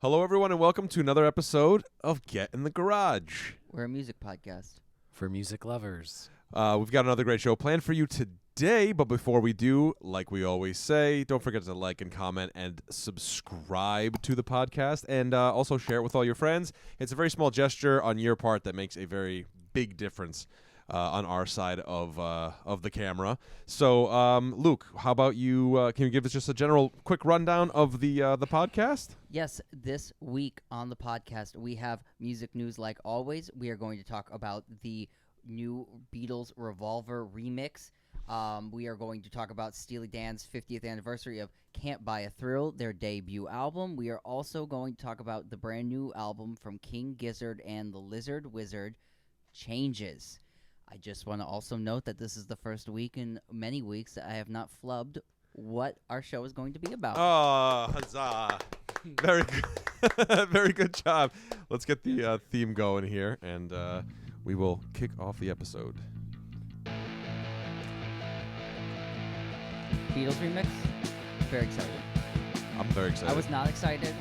Hello, everyone, and welcome to another episode of Get in the Garage. We're a music podcast. For music lovers. We've got another great show planned for you today, but before we do, like we always say, don't forget to like and comment and subscribe to the podcast, and also share it with all your friends. It's a very small gesture on your part that makes a very big difference on our side of the camera. So, Luke, how about you? Can you give us just a general quick rundown of the podcast? Yes, this week on the podcast, we have music news like always. We are going to talk about the new Beatles Revolver remix. We are going to talk about Steely Dan's 50th anniversary of Can't Buy a Thrill, their debut album. We are also going to talk about the brand new album from King Gizzard and the Lizard Wizard, Changes. I just want to also note that this is the first week in many weeks that I have not flubbed what our show is going to be about. Oh, huzzah. Very good. Very good job. Let's get the theme going here, and we will kick off the episode. Beatles remix? Very excited. I'm very excited. I was not excited,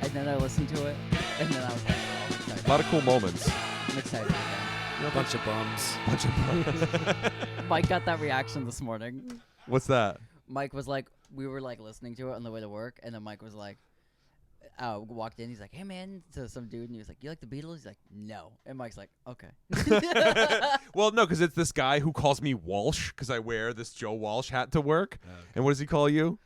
and then I listened to it, and then I was like, oh, I'm excited. A lot of cool moments. I'm excited again. Bunch of bums. Mike got that reaction this morning. What's that? Mike was like, we were like listening to it on the way to work, and then Mike was like, walked in, he's like, hey man, to some dude, and he was like, you like the Beatles? He's like, no. And Mike's like, okay. Well, no, because it's this guy who calls me Walsh, because I wear this Joe Walsh hat to work. Okay. And what does he call you?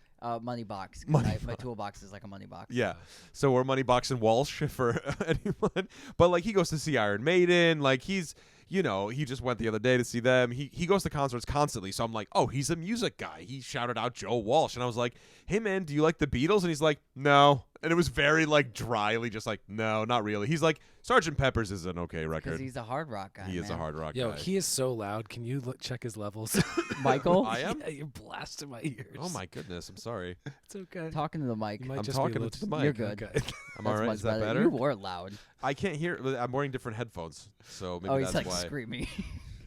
Money box. Money My toolbox is like a money box. Yeah. So we're Money Box and Walsh for anyone. But, like, he goes to see Iron Maiden. Like, he's, you know, he just went the other day to see them. He goes to concerts constantly. So I'm like, oh, he's a music guy. He shouted out Joe Walsh. And I was like, hey, man, do you like the Beatles? And he's like, no. And it was very, like, dryly just like, no, not really. He's like, Sgt. Pepper's is an okay record. Because he's a hard rock guy. He is a hard rock Yo, guy. he is so loud. Can you check his levels? Michael? I am? Yeah, you're blasting my ears. Oh, my goodness. I'm sorry. It's okay. Talking to the mic. You might I'm just be a talking little to the mic. You're good. Okay. I'm all That's right. much Is that better? You were loud. I can't hear. I'm wearing different headphones. So maybe Oh, that's he's like why. screaming.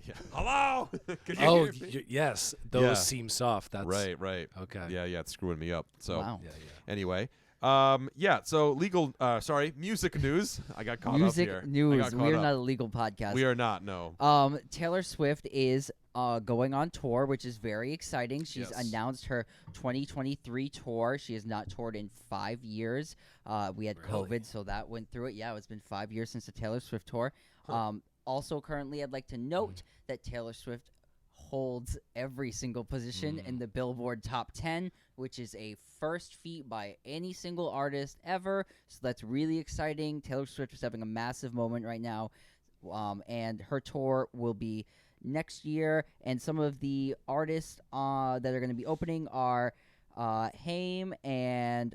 Yeah. Hello? Can you Oh, hear me? yes. Those Yeah. seem soft. That's Right. Okay. Yeah, it's screwing me up. So Wow. Yeah. anyway, so music news. I got caught Music up here. I news. got We caught are up. not a legal podcast. We are not, no. Taylor Swift is going on tour, which is very exciting. She's Yes. announced her 2023 tour. She has not toured in 5 years. We had Really? COVID, so that went through it. Yeah, it's been 5 years since the Taylor Swift tour. Also, currently, I'd like to note that Taylor Swift holds every single position in the Billboard Top 10, which is a first feat by any single artist ever. So that's really exciting. Taylor Swift is having a massive moment right now, and her tour will be next year. And some of the artists that are going to be opening are Haim, and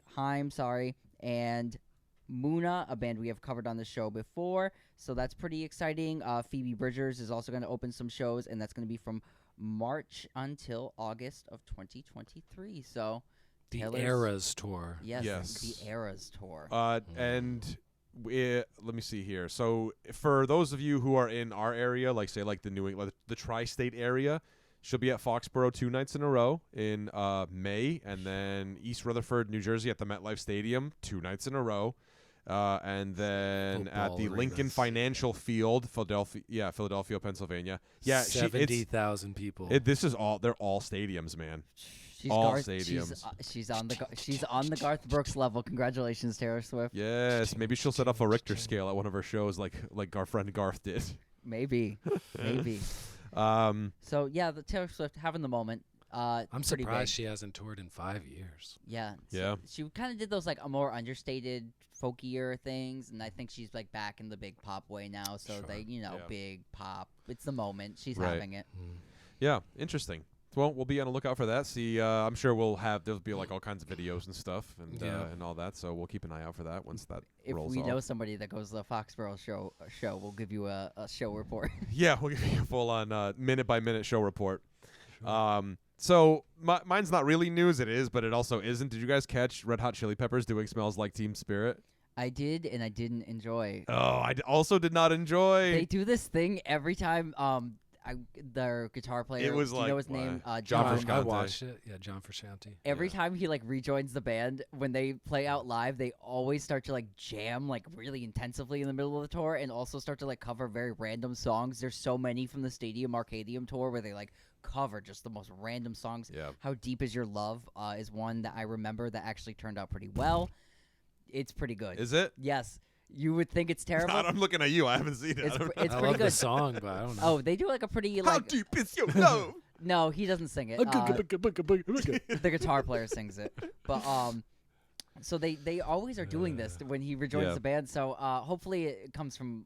Muna, a band we have covered on the show before. So that's pretty exciting. Phoebe Bridgers is also going to open some shows, and that's going to be from March until August of 2023. So The Taylor's- Eras tour. Yes, Yes. the Eras tour. And let me see here. So for those of you who are in our area, like say like the New England, the tri-state area, she'll be at Foxborough 2 nights in a row in May, and then East Rutherford, New Jersey, at the MetLife Stadium 2 nights in a row. And then at Football the Lincoln arenas. Financial Field, Philadelphia, Pennsylvania. Yeah, 70,000 people. They're all stadiums, man. She's all Garth, stadiums. She's on the Garth Brooks level. Congratulations, Taylor Swift. Yes, maybe she'll set off a Richter scale at one of her shows, like our friend Garth did. Maybe. So yeah, the Taylor Swift having the moment. I'm pretty surprised big. she hasn't toured in 5 years. Yeah. Yeah. She kind of did those like a more understated, folkier things, and I think she's like back in the big pop way now. So Sure. yeah. Big pop. It's the moment. She's Right. having it. Yeah, interesting. Well, we'll be on the lookout for that. See, I'm sure there'll be like all kinds of videos and stuff and all that. So we'll keep an eye out for that once that If rolls we off. know somebody that goes to the Foxborough show, we'll give you a show report. Yeah, we'll give you a full on minute by minute show report. So mine's not really news. It is, but it also isn't. Did you guys catch Red Hot Chili Peppers doing "Smells Like Teen Spirit"? I did, and I didn't enjoy. Oh, I also did not enjoy. They do this thing every time. their guitar player. It was do you know like, his name? John John. Frusciante. I watched it. Yeah, John Frusciante. Every Yeah. time he like rejoins the band, when they play out live, they always start to like jam like really intensively in the middle of the tour, and also start to like cover very random songs. There's so many from the Stadium Arcadium tour where they like cover just the most random songs. Yeah. How Deep Is Your Love is one that I remember that actually turned out pretty well. It's pretty good. Is it? Yes. You would think it's terrible. God, I'm looking at you. I haven't seen it. It's I don't pr- know. it's I pretty love the good. song, but I don't know. Oh, they do like a pretty How like. deep is your love? No, he doesn't sing it. The guitar player sings it. But so they always are doing this when he rejoins Yeah. the band. So hopefully it comes from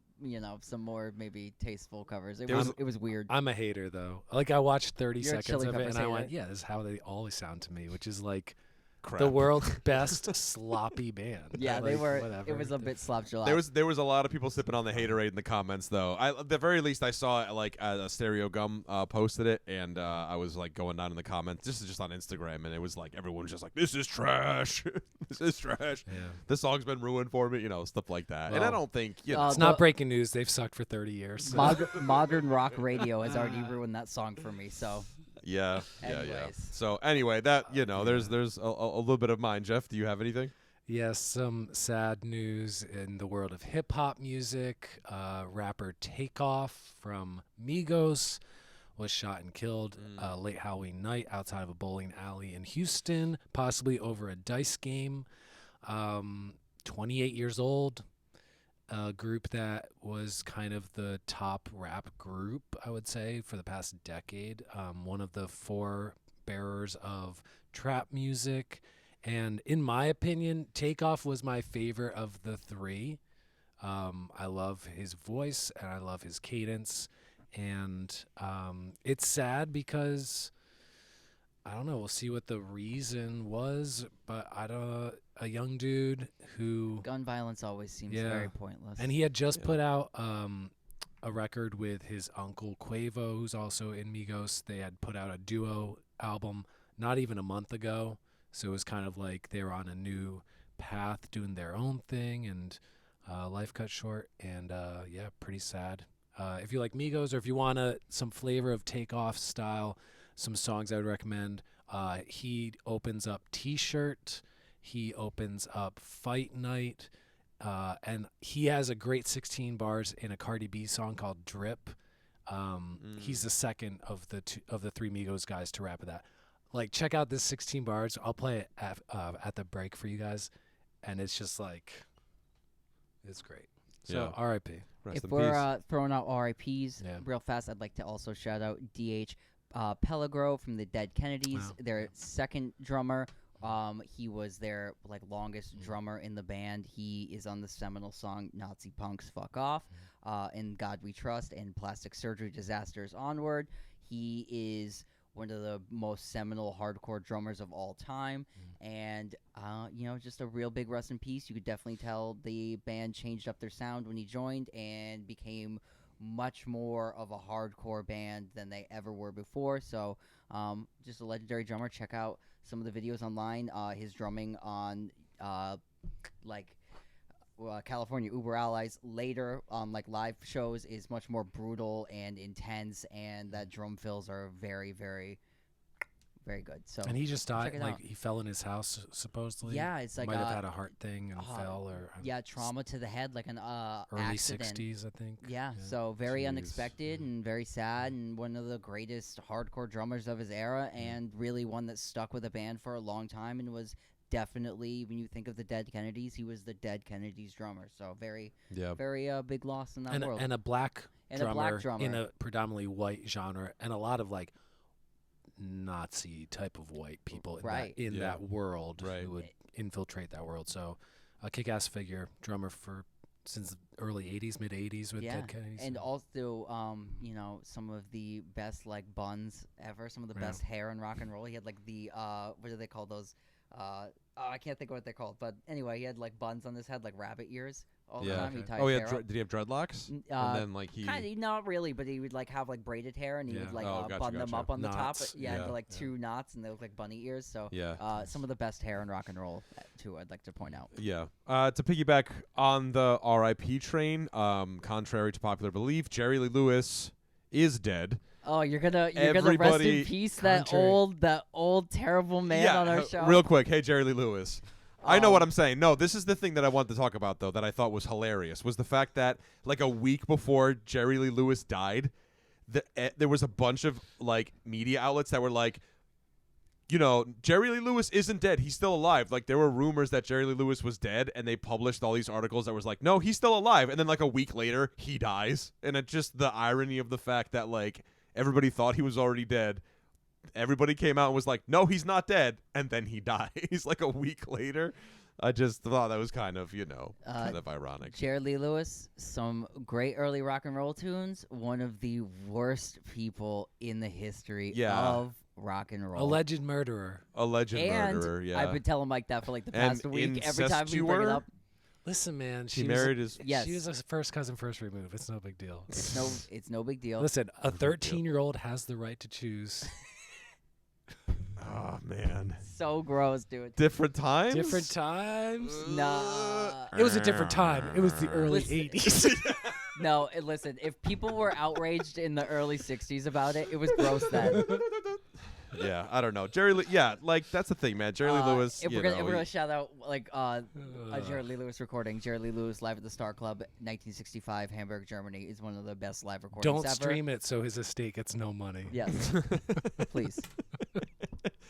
some more maybe tasteful covers. It was weird. I'm a hater though. Like I watched 30 You're a seconds Chili of it Peppers and I hater. went, yeah, this is how they always sound to me, which is like Crap. the world's best sloppy band. Yeah, they Like, were. Whatever. It was a bit slapjalop. There was a lot of people sipping on the haterade in the comments though. At the very least, I saw it like a Stereo Gum posted it, and I was like going down in the comments. This is just on Instagram, and it was like everyone was just like, "This is trash. This is trash. Yeah. This song's been ruined for me." Stuff like that. And I Well, don't think It's not breaking news. They've sucked for 30 years. So. Modern rock radio has already ruined that song for me. So Yeah. Anyways. So anyway, that there's a little bit of mine. Jeff, do you have anything? Yes, some sad news in the world of hip-hop music. Rapper Takeoff from Migos was shot and killed late Halloween night outside of a bowling alley in Houston, possibly over a dice game. 28 years old. A group that was kind of the top rap group, I would say, for the past decade. One of the forebearers of trap music. And in my opinion, Takeoff was my favorite of the three. I love his voice and I love his cadence. And it's sad because, I don't know, we'll see what the reason was, but a young dude who... gun violence always seems Yeah. very pointless. And he had just put out a record with his uncle Quavo, who's also in Migos. They had put out a duo album not even a month ago. So it was kind of like they were on a new path doing their own thing, and life cut short. And yeah, pretty sad. If you like Migos or if you want some flavor of Takeoff style, some songs I would recommend. He opens up T-Shirt. He opens up Fight Night. And he has a great 16 bars in a Cardi B song called Drip. He's the second of the three Migos guys to rap with that. Like, check out this 16 bars. I'll play it at the break for you guys. And it's just like, it's great. So, Yeah. R.I.P. Rest if in we're peace. throwing out RIPs Yeah. real fast, I'd like to also shout out DH Pellegro from the Dead Kennedys, Wow. their second drummer. He was their longest drummer in the band. He is on the seminal song "Nazi Punks Fuck Off," "In God We Trust," and "Plastic Surgery Disasters Onward." He is one of the most seminal hardcore drummers of all time, and just a real big rest in peace. You could definitely tell the band changed up their sound when he joined and became much more of a hardcore band than they ever were before. So just a legendary drummer. Check out some of the videos online. His drumming on California Uber Allies later on live shows is much more brutal and intense, and that drum fills are very, very, very good. So And he just died. check it Like, out. he fell in his house, supposedly. Yeah, it's like Might have had a heart thing and fell. Or yeah, trauma to the head, like an early accident. 60s, I think. Yeah, so very Jeez. unexpected and very sad, and one of the greatest hardcore drummers of his era, and really one that stuck with the band for a long time, and was definitely, when you think of the Dead Kennedys, he was the Dead Kennedys drummer. So very, Yeah. very big loss in that And, world. and a black And a black drummer. in a predominantly white genre, and a lot of Nazi type of white people Right. in Yeah. that world Right. who would infiltrate that world. So a kick-ass figure, drummer since the early 80s, mid 80s with yeah, Dead Kennedys. and also, some of the best buns ever, some of the Yeah. best hair in rock and roll. He had the what do they call those? I can't think of what they're called, but anyway, he had buns on his head, rabbit ears all the Yeah. time. He Okay. tied Oh, his yeah. hair up. Did he have dreadlocks? N- And then he. Kind of, not really, but he would have braided hair, and he Yeah. would Oh, gotcha, bun them gotcha. up on the top. Knots. Yeah, Yeah. into, Yeah. two knots, and they look like bunny ears. So, Yeah. some of the best hair in rock and roll too. I'd like to point out. Yeah. To piggyback on the RIP train, contrary to popular belief, Jerry Lee Lewis is dead. Oh, you're gonna rest in Everybody- peace Contrary. that old terrible man on our show. Real quick, hey Jerry Lee Lewis. I know Um, what I'm saying. No, this is the thing that I wanted to talk about though that I thought was hilarious was the fact that like a week before Jerry Lee Lewis died, there was a bunch of like media outlets that were like, you know, Jerry Lee Lewis isn't dead. He's still alive. Like there were rumors that Jerry Lee Lewis was dead, and they published all these articles that was like, no, he's still alive. And then like a week later, he dies. And it's just the irony of the fact that like everybody thought he was already dead. Everybody came out and was like, no, he's not dead. And then he dies like a week later. I just thought that was kind of, you know, kind of ironic. Jerry Lee Lewis, some great early rock and roll tunes. One of the worst people in the history of rock and roll. Alleged murderer. Alleged and murderer, yeah. I've been telling Mike that for like the And past week. Every time we bring it incestuer? up, Listen, man. He married his... yes, She was a first cousin, first remove. It's no big deal. it's no big deal. Listen, a big deal. 13-year-old has the right to choose. Oh, man. So gross, dude. Different times? Different times. Nah. It was a different time. It was the early Listen. 80s. No, listen. If people were outraged in the early '60s about it, it was gross then. Yeah, I don't know. Jerry Lee... Yeah, like, that's the thing, man. Jerry Lee Lewis, If you we're know, gonna shout out like a Jerry Lee Lewis recording, Jerry Lee Lewis live at the Star Club, 1965, Hamburg, Germany, is one of the best live recordings Don't ever. stream it so his estate gets no money. Yes, please.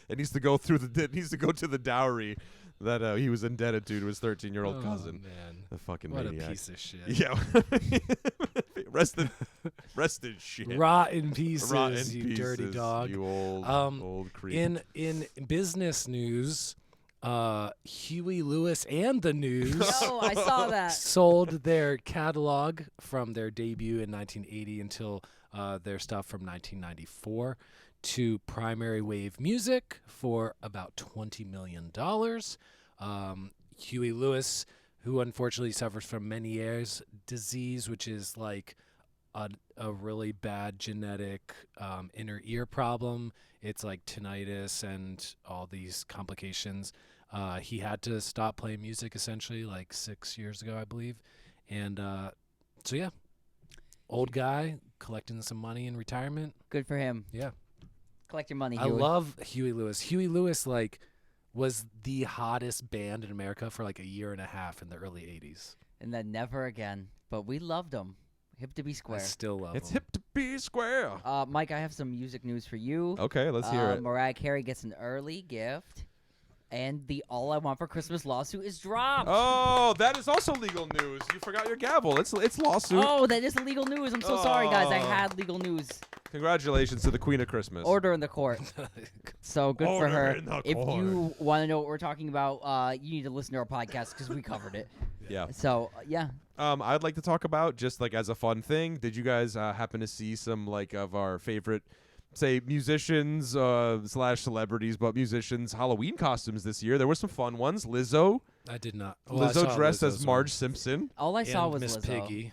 it needs to go through the... It needs to go to the dowry that he was indebted to his 13-year-old Oh, cousin. man. The fucking What maniac. a piece of shit. Yeah. rest in shit. Rot in pieces, Rot in you dirty pieces, dog. You old creep. In business news, Huey Lewis and the News No, I saw that. sold their catalog from their debut in 1980 until their stuff from 1994 to Primary Wave Music for about $20 million. Huey Lewis, who unfortunately suffers from Meniere's disease, which is like a really bad genetic inner ear problem. It's like tinnitus and all these complications. He had to stop playing music essentially like 6 years ago, I believe. And so, yeah, old guy collecting some money in retirement. Good for him. Yeah. Collect your money, I Huey. love Huey Lewis. Huey Lewis, like, was the hottest band in America for like a year and a half in the early 80s. And then never again. But we loved him. Hip to be I square. still love It's him. hip to be square. Mike, I have some music news for you. Okay, let's hear it. Mariah Carey gets an early gift. And the All I Want for Christmas lawsuit is dropped. Oh, that is also legal news. You forgot your gavel. It's lawsuit. Oh, that is legal news. I'm so sorry, guys. I Oh. had legal news. Congratulations to the Queen of Christmas. Order in the court. So good for Order her. in the If court. you want to know what we're talking about, you need to listen to our podcast because we covered it. Yeah. So, yeah. I'd like to talk about just like as a fun thing. Did you guys happen to see some like of our favorite, say musicians slash celebrities, but musicians Halloween costumes this year? There were some fun ones. Lizzo. I did not. Well, I Lizzo saw dressed Lizzo's as one. Marge Simpson. All I saw And was Miss Lizzo. Piggy.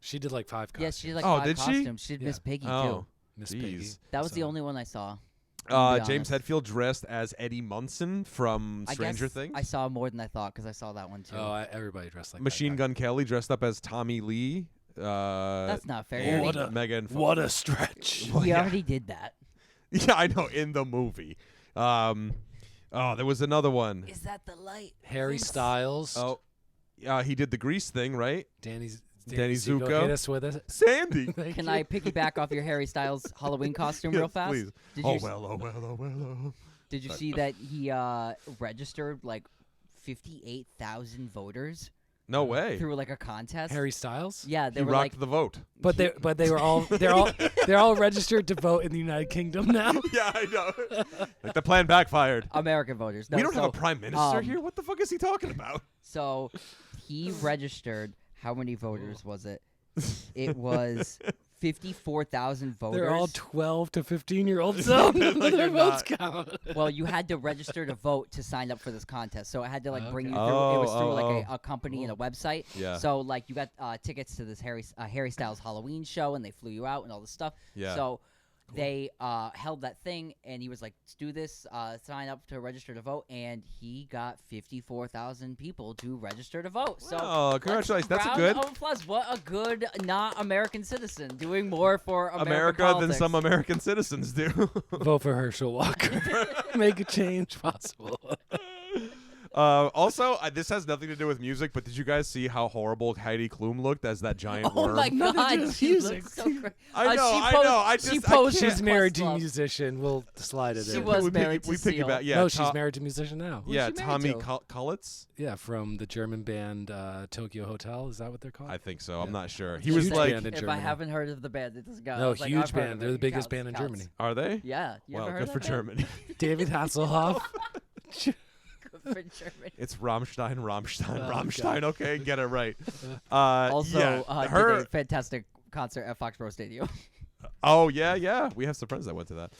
She did like 5 costumes. Yeah, she did like Oh, 5 did she? costumes. She did Yeah. Miss Piggy, too. Oh, Miss jeez. Piggy. That was the So- only one I saw. I'll be James honest. Hetfield dressed as Eddie Munson from I Stranger guess Things. I saw more than I thought because I saw that one, too. Oh, everybody dressed like Machine that. Gun Kelly dressed up as Tommy Lee. That's not fair. and What a- Megan. What a stretch. Well, He yeah. already did that. Yeah, I know, in the movie. There was another one. Is that the light? Harry Vince? Styles. Oh, he did the Grease thing, right? Danny Zuko. hit us with it. Sandy. Thank Can you. I piggyback off your Harry Styles Halloween costume real Yes, fast? please. Did Oh you, well, oh well, oh well. Oh. Did you see that he registered like 58,000 voters No way. through like a contest? Harry Styles? Yeah, He they were rocked like, the vote. But they were all they're all registered to vote in the United Kingdom now. Yeah, I know. Like the plan backfired. American voters. No, we don't have a so- prime minister um, here. What the fuck is he talking about? So he registered. How many voters was it? It was 54,000 voters. They're all 12 to 15-year-olds. So none of their You're votes not. count. Well, you had to register to vote to sign up for this contest. So it had to like bring you Okay. through. It was through Oh, like oh. a company and a website. Yeah. So like you got tickets to this Harry Styles Halloween show, and they flew you out and all this stuff. Yeah. So They held that thing, and he was like, "Let's do this. Sign up to register to vote," and he got 54,000 people to register to vote. So, oh, congratulations! That's a round good of applause. What a good not American citizen doing more for America politics. than some American citizens do. Vote for Herschel Walker. Make a change possible. Also, this has nothing to do with music, but did you guys see how horrible Heidi Klum looked as that giant Oh worm? my God, she music. looks so great. I know, she I posed- know. I she just- I posed can't- She's married to a Questlove. musician. We'll slide it She in. was married to we Seal. piggyback. Yeah, No, she's married to a musician now. Who's Yeah, she married Tommy to? Kullitz. Yeah, from the German band Tokyo Hotel. Is that what they're called? I think so. I'm Yeah. not sure. He Huge was like, band in If I Germany. haven't heard of the band, it doesn't count. I No, was like, huge I've heard band. of They're it. the biggest Counts, band in counts. Germany. are they? Yeah, you Well, ever heard good of for that Germany. David Hasselhoff. band? Good for Germany. It's Rammstein. Oh, Rammstein. Okay, get it right. Also, yeah, did her. a fantastic concert at Foxborough Stadium. Oh yeah. We have some friends that went to that.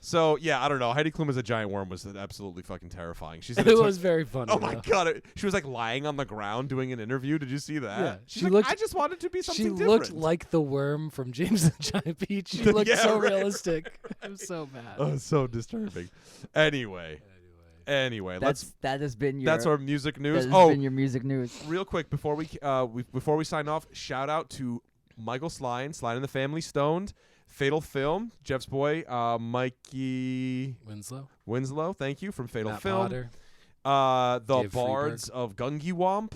So yeah, I don't know. Heidi Klum as a giant worm was absolutely fucking terrifying. She said It was very funny. Oh my though. god! She was like lying on the ground doing an interview. Did you see that? Yeah, She's she like, looked- I just wanted to be something She different. looked like the worm from James and the Giant Peach. She looked Yeah, so right. realistic. It was so bad. Oh, so disturbing. Anyway, That has been your. that's our music news. That has Oh, been your music news. real quick before we sign off, shout out to Michael Sline and the Family Stoned, Fatal Film, Jeff's boy, Mikey Winslow. Thank you, from Fatal Matt Film. Potter. The Dave Bards of Gungy Womp,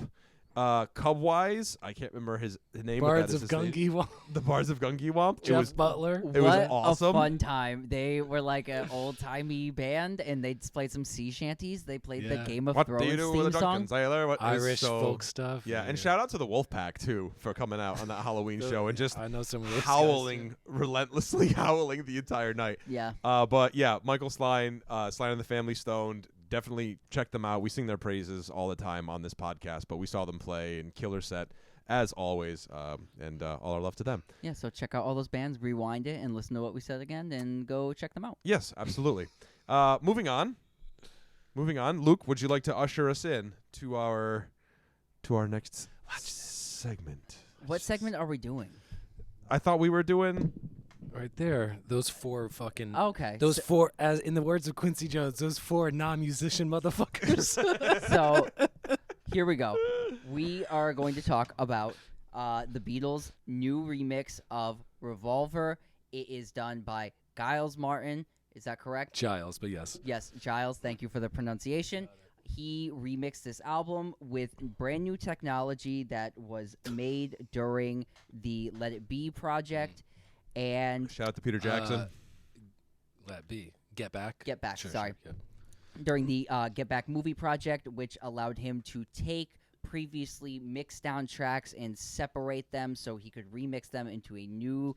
Cubwise. I can't remember his name. Bards but of that is his name. Gungy Womp. The Bards of Gungy Womp. It Jeff was Butler. It was What awesome. a fun time. They were like an old timey band, and they played some sea shanties. They played the Yeah. Game of What do Thrones you do with a theme drunken song. sailor? What is Irish so, folk stuff. Yeah, and shout out to the Wolfpack too for coming out on that Halloween show and just I know some of those guys, howling, relentlessly howling the entire night. Yeah. But yeah, Michael Sline and the Family Stoned. Definitely check them out. We sing their praises all the time on this podcast, but we saw them play in killer set as always, and all our love to them. Yeah, so check out all those bands, rewind it, and listen to what we said again, and go check them out. Yes, absolutely. Moving on. Luke, would you like to usher us in to our next segment? What segment are we doing? I thought we were doing. right there. Those four fucking. Okay. Those four, as in the words of Quincy Jones, those four non-musician motherfuckers. So here we go. We are going to talk about the Beatles' new remix of Revolver. It is done by Giles Martin. Is that correct? Giles, but yes. Yes, Giles. Thank you for the pronunciation. He remixed this album with brand new technology that was made during the Let It Be project. And Shout out to Peter Jackson. Let be. Get back. Get Back, Sure, sorry. Sure, during the Get Back movie project, which allowed him to take previously mixed down tracks and separate them so he could remix them into a new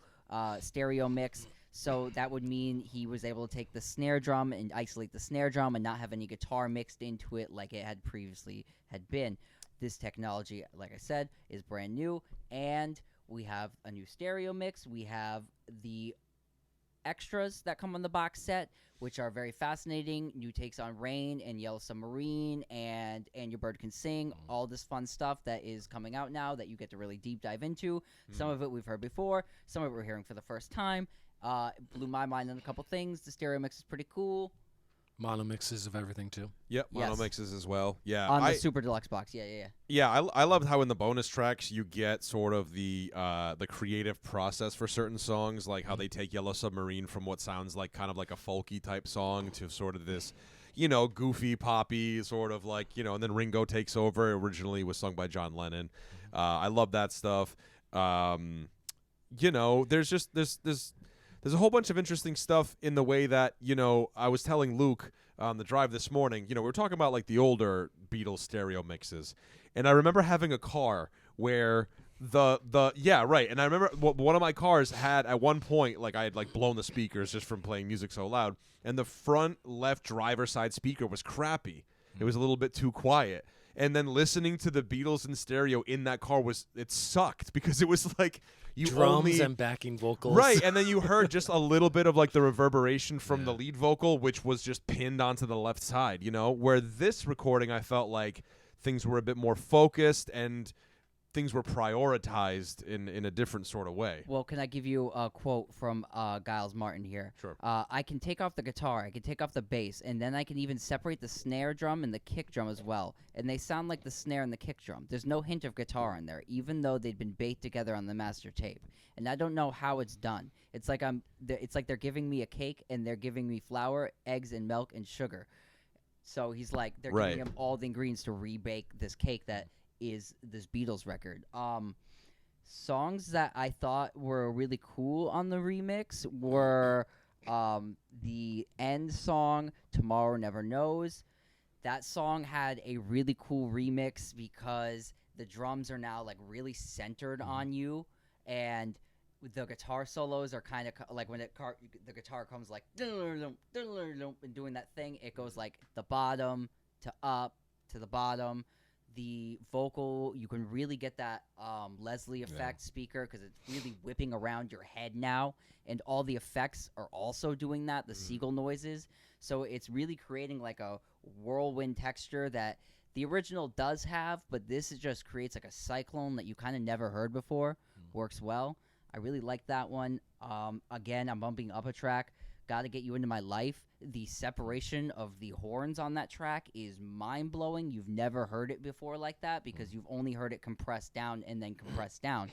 stereo mix. So that would mean he was able to take the snare drum and isolate the snare drum and not have any guitar mixed into it like it had previously had been. This technology, like I said, is brand new, and we have a new stereo mix. We have the extras that come on the box set, which are very fascinating. New takes on Rain and Yellow Submarine and Your Bird Can Sing. All this fun stuff that is coming out now that you get to really deep dive into. Some of it we've heard before. Some of it we're hearing for the first time. It blew my mind on a couple things. The stereo mix is pretty cool. Mono mixes of everything too. Yep, mono yes. mixes as well. Yeah, On the Super Deluxe box. Yeah. Yeah, I loved how in the bonus tracks you get sort of the creative process for certain songs, like how they take Yellow Submarine from what sounds like kind of like a folky type song to sort of this, goofy poppy sort of like, and then Ringo takes over. Originally was sung by John Lennon. I love that stuff. There's a whole bunch of interesting stuff in the way that, I was telling Luke on the drive this morning, we were talking about like the older Beatles stereo mixes. And I remember having a car where and I remember one of my cars had at one point, like I had like blown the speakers just from playing music so loud. And the front left driver's side speaker was crappy. It was a little bit too quiet. And then listening to the Beatles in stereo in that car it sucked because it was like drums and backing vocals. Right, and then you heard just a little bit of like the reverberation from the lead vocal, which was just pinned onto the left side, where this recording I felt like things were a bit more focused and things were prioritized in a different sort of way. Well, can I give you a quote from Giles Martin here? Sure. I can take off the guitar, I can take off the bass, and then I can even separate the snare drum and the kick drum as well. And they sound like the snare and the kick drum. There's no hint of guitar in there, even though they'd been baked together on the master tape. And I don't know how it's done. It's like they're giving me a cake and they're giving me flour, eggs, and milk and sugar. So he's like, they're Right. giving him all the ingredients to rebake this cake that is this Beatles record. Songs that I thought were really cool on the remix were the end song, Tomorrow Never Knows. That song had a really cool remix because the drums are now like really centered on you, and the guitar solos are kind of like when the guitar comes like and doing that thing, it goes like the bottom to up to the bottom. The vocal, you can really get that Leslie effect speaker because it's really whipping around your head now, and all the effects are also doing that, the seagull noises. So it's really creating like a whirlwind texture that the original does have, but this just creates like a cyclone that you kind of never heard before. Works well. I really like that one. Again, I'm bumping up a track. Gotta Get You Into My Life. The separation of the horns on that track is mind-blowing. You've never heard it before like that because you've only heard it compressed down and then compressed down.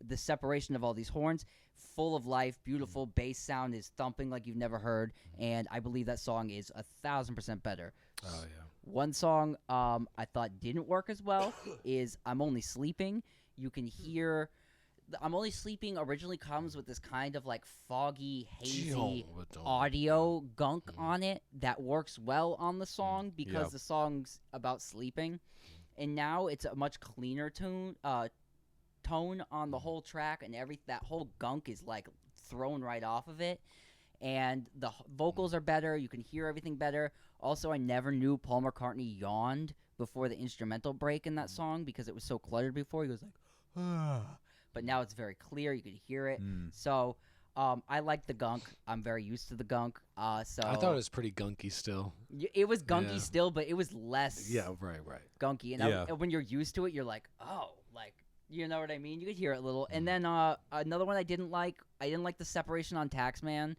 The separation of all these horns, full of life, beautiful bass sound is thumping like you've never heard, and I believe that song is 1,000% better. Oh yeah. One song I thought didn't work as well is I'm Only Sleeping. You can hear... I'm Only Sleeping originally comes with this kind of like foggy, hazy audio gunk on it that works well on the song because the song's about sleeping. And now it's a much cleaner tone on the whole track, and that whole gunk is like thrown right off of it. And the vocals are better. You can hear everything better. Also, I never knew Paul McCartney yawned before the instrumental break in that song because it was so cluttered before. He was like, ah. But now it's very clear. You can hear it. So I like the gunk. I'm very used to the gunk. So I thought it was pretty gunky still. It was gunky still, but it was less right. gunky. And when you're used to it, you're like, oh, like, you know what I mean? You could hear it a little. And then another one I didn't like the separation on Taxman.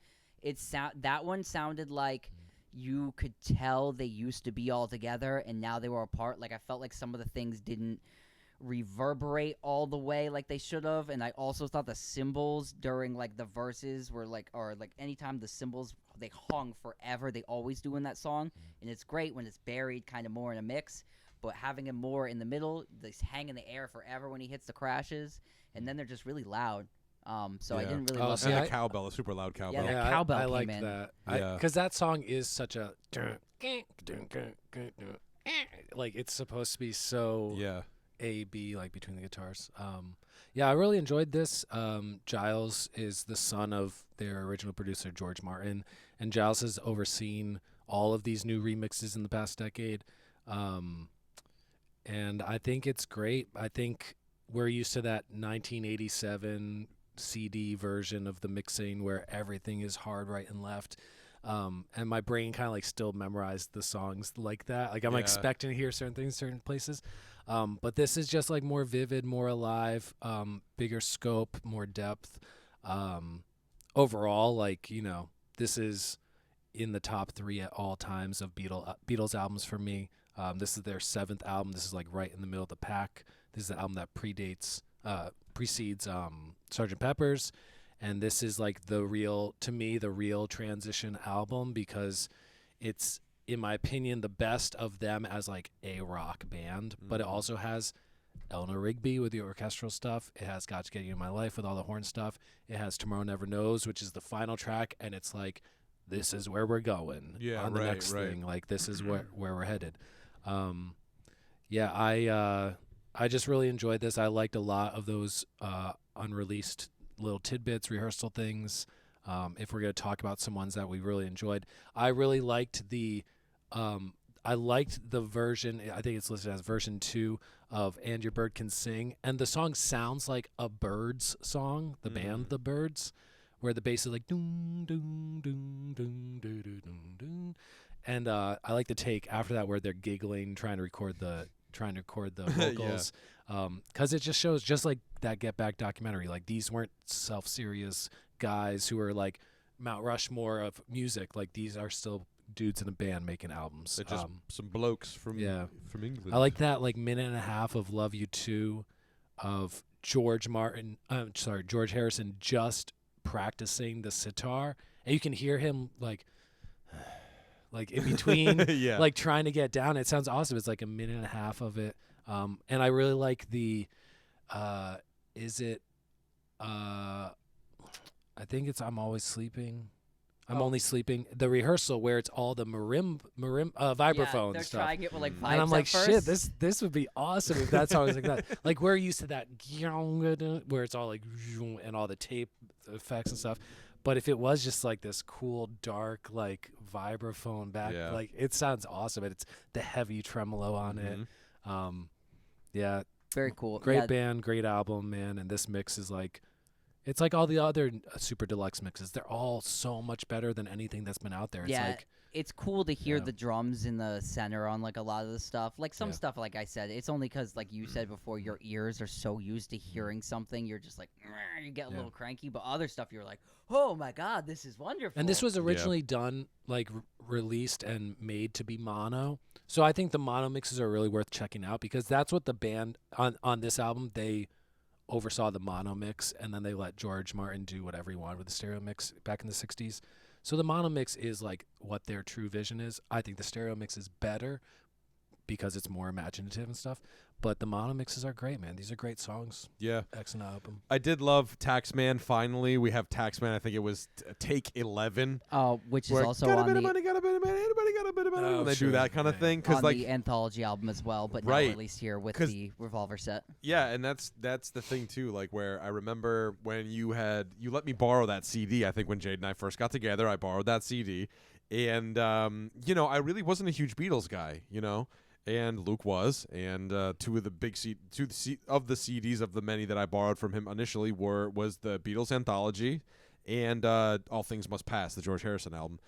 That one sounded like you could tell they used to be all together and now they were apart. Like I felt like some of the things didn't reverberate all the way like they should have, and I also thought the cymbals during like the verses were like, or like anytime the cymbals, they hung forever. They always do in that song, and it's great when it's buried kind of more in a mix, but having it more in the middle, they hang in the air forever when he hits the crashes, and then they're just really loud. So I didn't really love and that. the cowbell, the super loud cowbell. Yeah, that cowbell I came liked in. that. Yeah. Because that song is such a like it's supposed to be so A-B, like between the guitars. I really enjoyed this. Giles is the son of their original producer, George Martin, and Giles has overseen all of these new remixes in the past decade. And I think it's great. I think we're used to that 1987 CD version of the mixing where everything is hard right and left. And my brain kind of like still memorized the songs like that. Like I'm expecting to hear certain things, certain places. But this is just like more vivid, more alive, bigger scope, more depth. Overall, like, you know, this is in the top 3 at all times of Beatles albums for me. This is their 7th album. This is like right in the middle of the pack. This is the album that precedes Sgt. Pepper's. And this is like the real transition album because it's, in my opinion, the best of them as like a rock band, but it also has Eleanor Rigby with the orchestral stuff. It has Got to Get You in My Life with all the horn stuff. It has Tomorrow Never Knows, which is the final track, and it's like, this is where we're going on the next thing. Like, this is where we're headed. I just really enjoyed this. I liked a lot of those unreleased little tidbits, rehearsal things. If we're going to talk about some ones that we really enjoyed, I really liked the version, I think it's listed as version 2 of And Your Bird Can Sing, and the song sounds like a Birds song, the band The Birds, where the bass is like doom doom doom doom doom doom doom. And I like the take after that where they're giggling, trying to record the trying to record the vocals. Because it just shows, just like that Get Back documentary, like these weren't self-serious guys who are like Mount Rushmore of music. Like these are still dudes in a band making albums. They're just some blokes from England. I like that like minute and a half of Love You Too of George Harrison just practicing the sitar, and you can hear him like in between like trying to get down. It sounds awesome. It's like a minute and a half of it. And I really like the I think it's I'm Always Sleeping. I'm Only Sleeping. The rehearsal where it's all the marimba vibraphone they're stuff. trying it with like vibes And I'm like, at first. shit, this would be awesome if that song was like that. Like we're used to that where it's all like and all the tape effects and stuff. But if it was just like this cool, dark, like vibraphone back, like it sounds awesome. And it's the heavy tremolo on it. Yeah. Very cool. Great band, great album, man. And this mix is like, it's like all the other super deluxe mixes. They're all so much better than anything that's been out there. It's like, it's cool to hear the drums in the center on like a lot of the stuff. Like some stuff, like I said, it's only because like you said before, your ears are so used to hearing something, you're just like, you get a little cranky. But other stuff, you're like, oh my God, this is wonderful. And this was originally done like released and made to be mono. So I think the mono mixes are really worth checking out because that's what the band on this album, they oversaw the mono mix and then they let George Martin do whatever he wanted with the stereo mix back in the 60s. So the mono mix is like what their true vision is. I think the stereo mix is better because it's more imaginative and stuff. But the mono mixes are great, man. These are great songs. Yeah. Excellent album. I did love Taxman. Finally, we have Taxman. I think it was take 11. Oh, which is also got on a bit the of money, got a bit of money. Anybody got a bit of money? Oh, When they do that kind of thing, on because like the anthology album as well, but now released here with the Revolver set. Yeah, and that's the thing too. Like where I remember when you let me borrow that CD. I think when Jade and I first got together, I borrowed that CD, and I really wasn't a huge Beatles guy, and Luke was, and two of the CDs of the many that I borrowed from him initially was the Beatles anthology, and All Things Must Pass, the George Harrison album.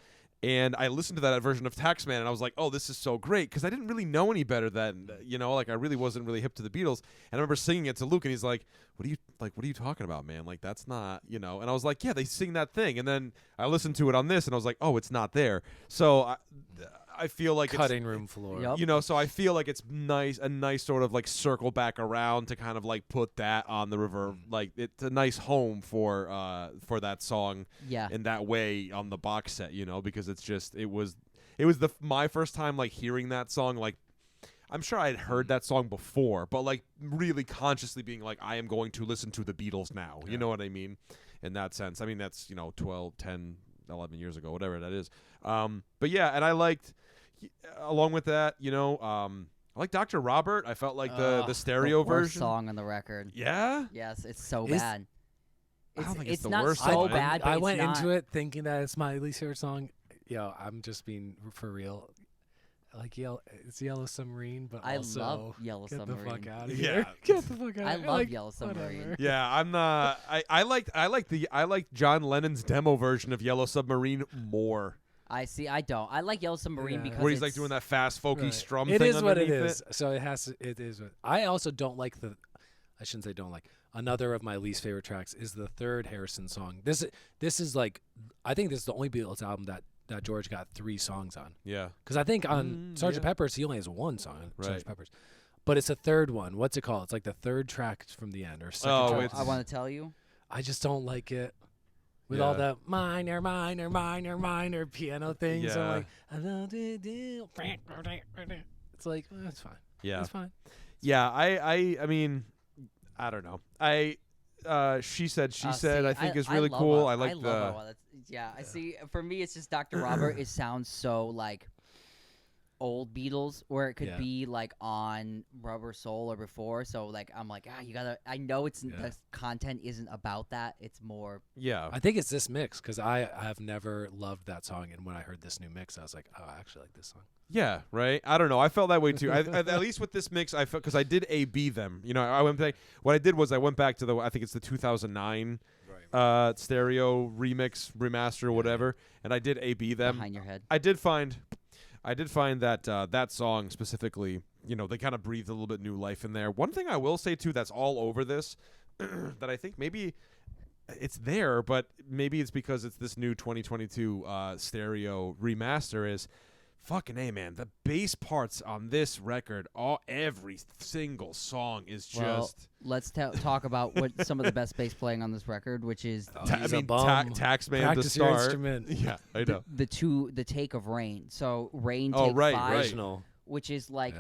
And I listened to that version of Taxman, and I was like, "Oh, this is so great!" Because I didn't really know any better then, like I really wasn't really hip to the Beatles. And I remember singing it to Luke, and he's like, "What are you talking about, man? Like that's not, And I was like, "Yeah, they sing that thing." And then I listened to it on this, and I was like, "Oh, it's not there." So I feel like cutting room floor. Yep. So I feel like it's a nice sort of like circle back around to kind of like put that on the reverb. Like it's a nice home for that song. Yeah. In that way on the box set, because it was my first time like hearing that song. Like I'm sure I had heard that song before, but like really consciously being like, I am going to listen to the Beatles now. You know what I mean? In that sense. I mean, that's 12, 10, 11 years ago, whatever that is. But yeah, and I liked. Along with that, I like Dr. Robert. I felt like the stereo the worst version song on the record. Yeah. Yes, it's so bad. I don't think it's the not worst so song. bad. But I it's went not. into it thinking that it's my least favorite song. Yo, I'm just being for real. Like it's Yellow Submarine, but I also love Yellow get Submarine. the fuck out of Yeah. here. Get the fuck out. I of here. love Like, Yellow Submarine. whatever. Yeah, I'm not. I liked John Lennon's demo version of Yellow Submarine more. I see. I don't. I like Yellow Submarine because where he's like it's- doing that fast folky Right. strum It thing is what it underneath is. So it has to. It is. I also don't like I shouldn't say don't like. Another of my least favorite tracks is the third Harrison song. This is like, I think this is the only Beatles album that George got 3 songs on. Yeah. Because I think on Sgt. yeah. Pepper's he only has 1 song on Right. Sgt. Pepper's, but it's a third one. What's it called? It's like the third track from the end or second. Oh, track. it's- I want to tell you. I just don't like it. With all the minor piano things. Yeah. I'm like, I love it. It's like, it's fine. Yeah. It's fine. Yeah. I mean, I don't know. She said. See, I think is really cool. I like the. I see. For me, it's just Dr. Robert. It sounds so like old Beatles, where it could be like on Rubber Soul or before. So like, I'm like, you gotta. I know the content isn't about that. It's more. Yeah. I think it's this mix because I have never loved that song, and when I heard this new mix, I was like, oh, I actually like this song. Yeah, right. I don't know. I felt that way too. At least with this mix, I felt because I did A/B them. I went back. What I did was I went back to I think it's the 2009 stereo remix, remaster, whatever, and I did A/B them. Behind your head. I did find that that song specifically they kind of breathed a little bit new life in there. One thing I will say too, that's all over this, that I think maybe it's there, but maybe it's because it's this new 2022 stereo remaster, is fucking A, man. The bass parts on this record, every single song is just. Let's talk about what some of the best bass playing on this record, which is Taxman to start. Instrument. Yeah, I know. The take of Rain. So Rain Oh, take right, 5, right. Original. which is like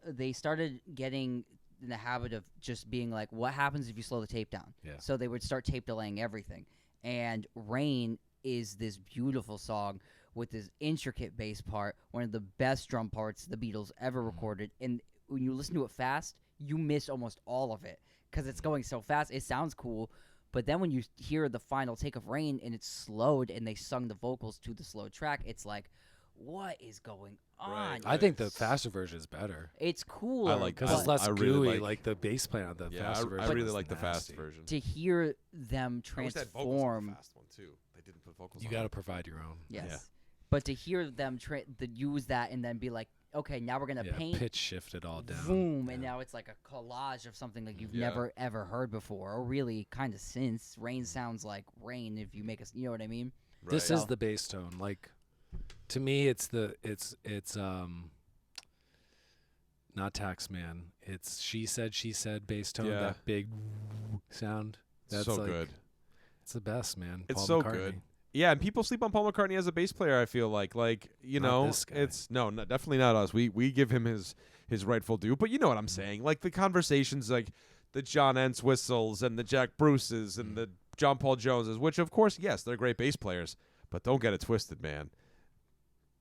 they started getting in the habit of just being like, what happens if you slow the tape down? Yeah. So they would start tape delaying everything. And Rain is this beautiful song with this intricate bass part, one of the best drum parts the Beatles ever recorded. And when you listen to it fast, you miss almost all of it because it's going so fast. It sounds cool, but then when you hear the final take of Rain and it's slowed and they sung the vocals to the slow track, it's like, what is going on? Right. I think the faster version is better It's cooler. I like because I- it's less I really gooey. like- the bass playing on the faster version. I really is like the fast nasty. version. to hear them I wish they had vocals on transform. the fast one too. They didn't put vocals You on got to it. provide your own. Yes. Yeah. But to hear them use that and then be like, okay, now we're going to paint. Pitch shift it all down. Boom, Yeah. and now it's like a collage of something like you've Yeah. never ever heard before, or really kind of since. Rain sounds like Rain if you make you know what I mean? This Right. is the bass tone. Like, to me, it's not Taxman. It's She Said bass tone. Yeah. That big sound. That's so like, good. It's the best, man. It's Paul so McCartney. good. Yeah, and people sleep on Paul McCartney as a bass player. I feel like Not this guy. it's definitely not us. We give him his rightful due. But you know what I'm saying? Like the conversations, like the John Entwistles and the Jack Bruces and the John Paul Joneses, which of course, yes, they're great bass players, but don't get it twisted, man.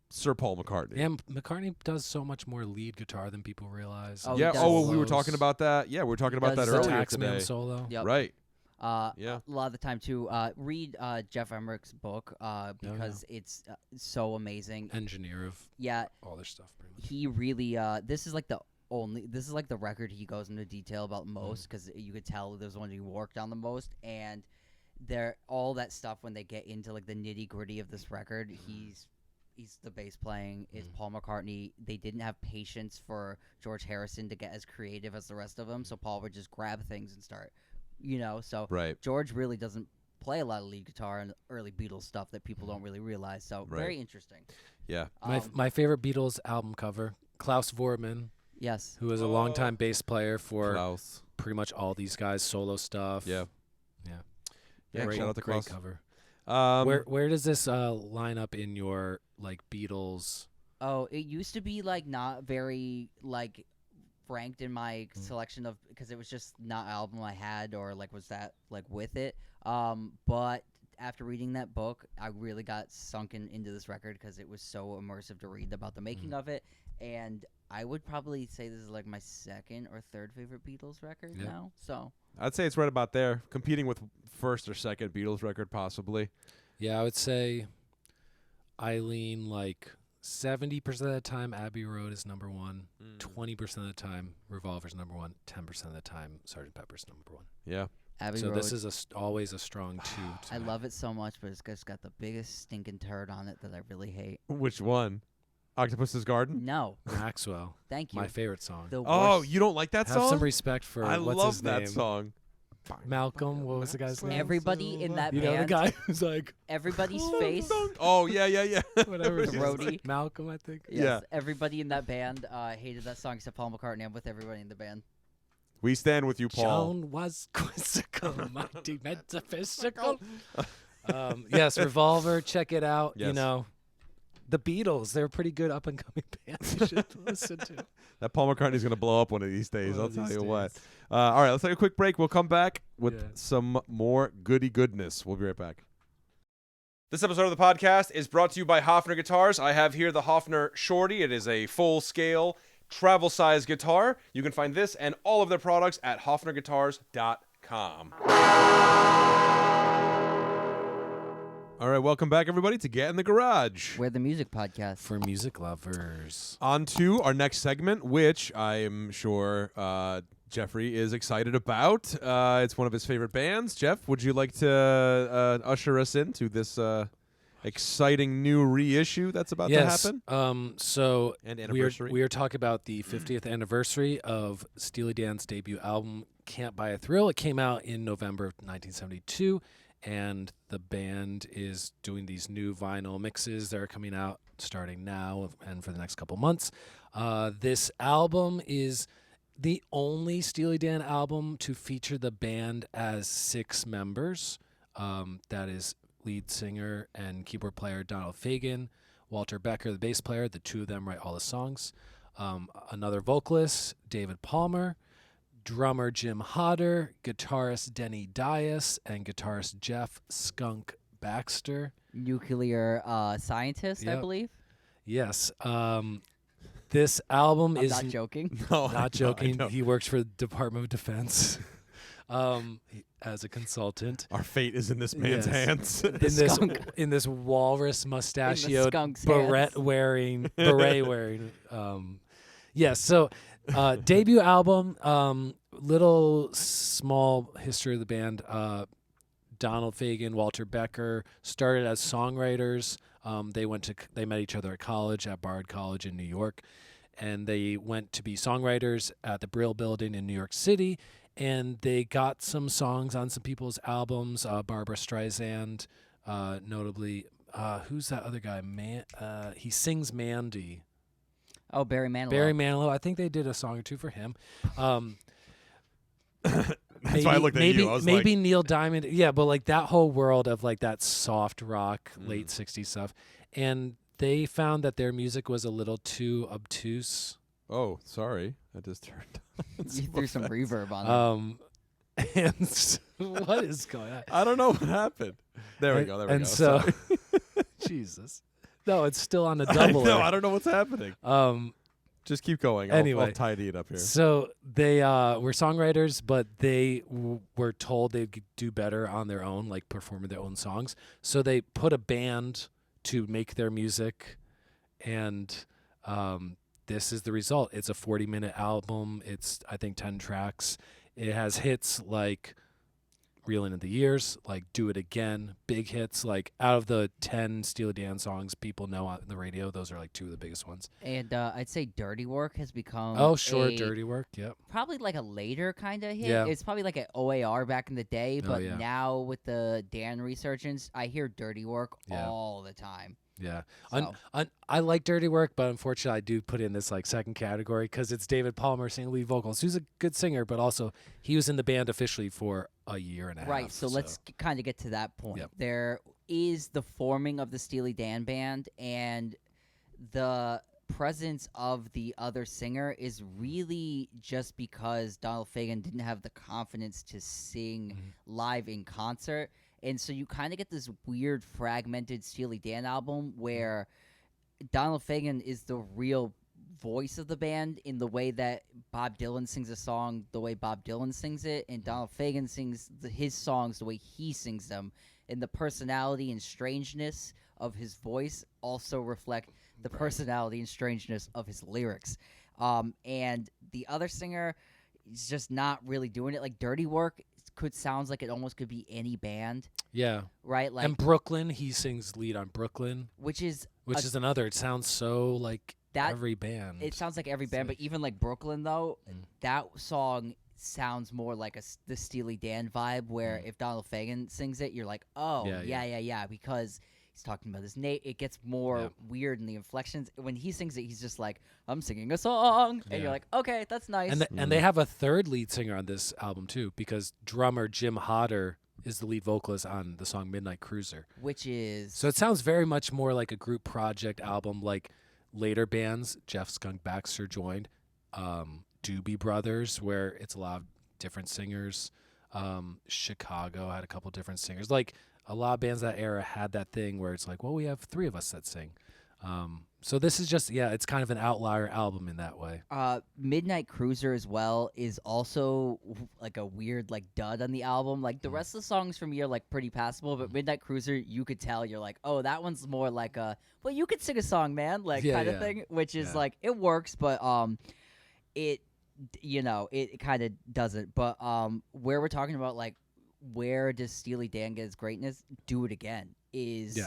Sir Paul McCartney. Yeah, McCartney does so much more lead guitar than people realize. Oh, yeah. he does. Oh, we were Solos. talking about that. Yeah, we were talking about that does the so. earlier Taxman today. solo. Yep. Right. A Yeah. lot of the time too. Read Jeff Emmerich's book because it's so amazing. Engineer of Yeah, all their stuff, pretty much. he really. This is like the record he goes into detail about most because you could tell there's one he worked on the most, and all that stuff when they get into like the nitty gritty of this record, he's the bass playing is Paul McCartney. They didn't have patience for George Harrison to get as creative as the rest of them, so Paul would just grab things and start, so Right. George really doesn't play a lot of lead guitar and early Beatles stuff that people don't really realize. So Right. very interesting. Yeah. My favorite Beatles album cover, Klaus Vormann, Yes. who was a longtime bass player for Klaus. pretty much all these guys' solo stuff. Yeah. Yeah. Yeah. Great, Shout out to great Klaus. cover. Where Where does this line up in your like Beatles? Oh, it used to be like not very like ranked in my selection of because it was just not an album I had or like was that like with it. But after reading that book, I really got sunken into this record because it was so immersive to read about the making of it. And I would probably say this is like my second or third favorite Beatles record now. So I'd say it's right about there, competing with first or second Beatles record possibly. Yeah, I would say I lean like 70% of the time Abbey Road is number one, 20% of the time Revolver's number one, 10% of the time Sgt. Pepper's number one. Yeah. Abbey So Road, this is always a strong two. I love it so much, but it's just got the biggest stinking turd on it that I really hate. Which one? Octopus's Garden? No, Maxwell, thank you. my favorite song. The Oh, worst- you don't like that Have song? some respect for I what's love his that name? song. Malcolm, what was the guy's name? Everybody in that You know the band, guy who's like everybody's face, Oh, yeah. whatever. his The name is. roadie. Malcolm, I think. yes, Yeah. everybody in that band hated that song except Paul McCartney. I'm with everybody in the band. We stand with you, Paul. John was quizzical, mighty metaphysical. Yes, Revolver, check it out. You Yes. know, the Beatles, they're a pretty good up and coming band. You should listen to. That Paul McCartney's going to blow up one of these days, One I'll of tell these you what. days. All right, let's take a quick break. We'll come back with Yeah. some more goody goodness. We'll be right back. This episode of the podcast is brought to you by Hofner Guitars. I have here the Hofner Shorty. It is a full-scale, travel-size guitar. You can find this and all of their products at hofnerguitars.com. All right, welcome back, everybody, to Get in the Garage. We're the music podcast. For music lovers. On to our next segment, which I am sure Jeffrey is excited about. It's one of his favorite bands. Jeff, would you like to usher us into this exciting new reissue that's about to happen. So And anniversary. we are talking about the 50th anniversary of Steely Dan's debut album, Can't Buy a Thrill. It came out in November 1972, and the band is doing these new vinyl mixes that are coming out starting now and for the next couple months. This album is the only Steely Dan album to feature the band as 6 members. That is lead singer and keyboard player Donald Fagen, Walter Becker, the bass player. The 2 of them write all the songs. Another vocalist, David Palmer, drummer Jim Hodder, guitarist Denny Dias, and guitarist Jeff "Skunk" Baxter. Nuclear scientist, I Yep. believe. Yes. This album I'm is not joking. No, not I joking. know. He works for the Department of Defense as a consultant. Our fate is in this man's Yes. hands. In this walrus mustachioed skunk's beret hands. wearing yes. So debut album, little small history of the band. Donald Fagen, Walter Becker started as songwriters. They met each other at college, at Bard College in New York, and they went to be songwriters at the Brill Building in New York City. And they got some songs on some people's albums. Barbara Streisand, notably. Who's that other guy? He sings Mandy. Oh, Barry Manilow. Barry Manilow. I think they did a song or 2 for him. That's why I looked at you. I was maybe like, Neil Diamond. Yeah, but like that whole world of like that soft rock, Mm. late 60s stuff. And they found that their music was a little too obtuse. oh, sorry. I just turned on You threw some reverb on it. And so, what is going on? I don't know what happened. There we go. There we and go. so, Sorry. Jesus. No, it's still on the I double. know. I don't know what's happening. Just keep going. Anyway. I'll tidy it up here. So they were songwriters, but they were told they'd do better on their own, like performing their own songs. So they put a band to make their music, and this is the result. It's a 40-minute album. It's, I think, 10 tracks. It has hits like Reeling in the Years, like Do It Again, big hits. Like out of the 10 Steely Dan songs people know on the radio, those are like 2 of the biggest ones. And I'd say Dirty Work has become Dirty Work, yep. probably like a later kind of hit. Yeah. It's probably like an OAR back in the day, but yeah. now with the Dan resurgence, I hear Dirty Work Yeah. all the time. Yeah. So. I like Dirty Work, but unfortunately I do put in this like second category because it's David Palmer singing lead vocals, who's a good singer, but also he was in the band officially for a year and a half. Right, so let's kind of get to that point. Yep. There is the forming of the Steely Dan band, and the presence of the other singer is really just because Donald Fagen didn't have the confidence to sing live in concert. And so you kind of get this weird fragmented Steely Dan album where Donald Fagen is the real voice of the band in the way that Bob Dylan sings a song the way Bob Dylan sings it, and Donald Fagen sings his songs the way he sings them, and the personality and strangeness of his voice also reflect the personality and strangeness of his lyrics. And the other singer is just not really doing it. Like Dirty Work sounds like it almost could be any band. Yeah. Right? Like, and Brooklyn, he sings lead on Brooklyn, which is another. It sounds so like every band. It sounds like every band, but even like Brooklyn though, that song sounds more like the Steely Dan vibe where if Donald Fagen sings it, you're like, oh, yeah, because he's talking about his Nate. It gets more weird in the inflections. When he sings it, he's just like, I'm singing a song. And you're like, okay, that's nice. And they have a third lead singer on this album, too, because drummer Jim Hodder is the lead vocalist on the song Midnight Cruiser. Which is... So it sounds very much more like a group project album, like later bands. Jeff "Skunk" Baxter joined. Doobie Brothers, where it's a lot of different singers. Chicago had a couple different singers. Like, a lot of bands that era had that thing where it's like, well, we have 3 of us that sing. So this is just, it's kind of an outlier album in that way. Midnight Cruiser as well is also like a weird like dud on the album. Like the rest of the songs from you are like pretty passable, but Midnight Cruiser, you could tell you're like, oh, that one's more like a, well, you could sing a song, man, like kind of thing, which is like, it works, but it kind of doesn't. But where we're talking about like, where does Steely Dan get his greatness? Do It Again is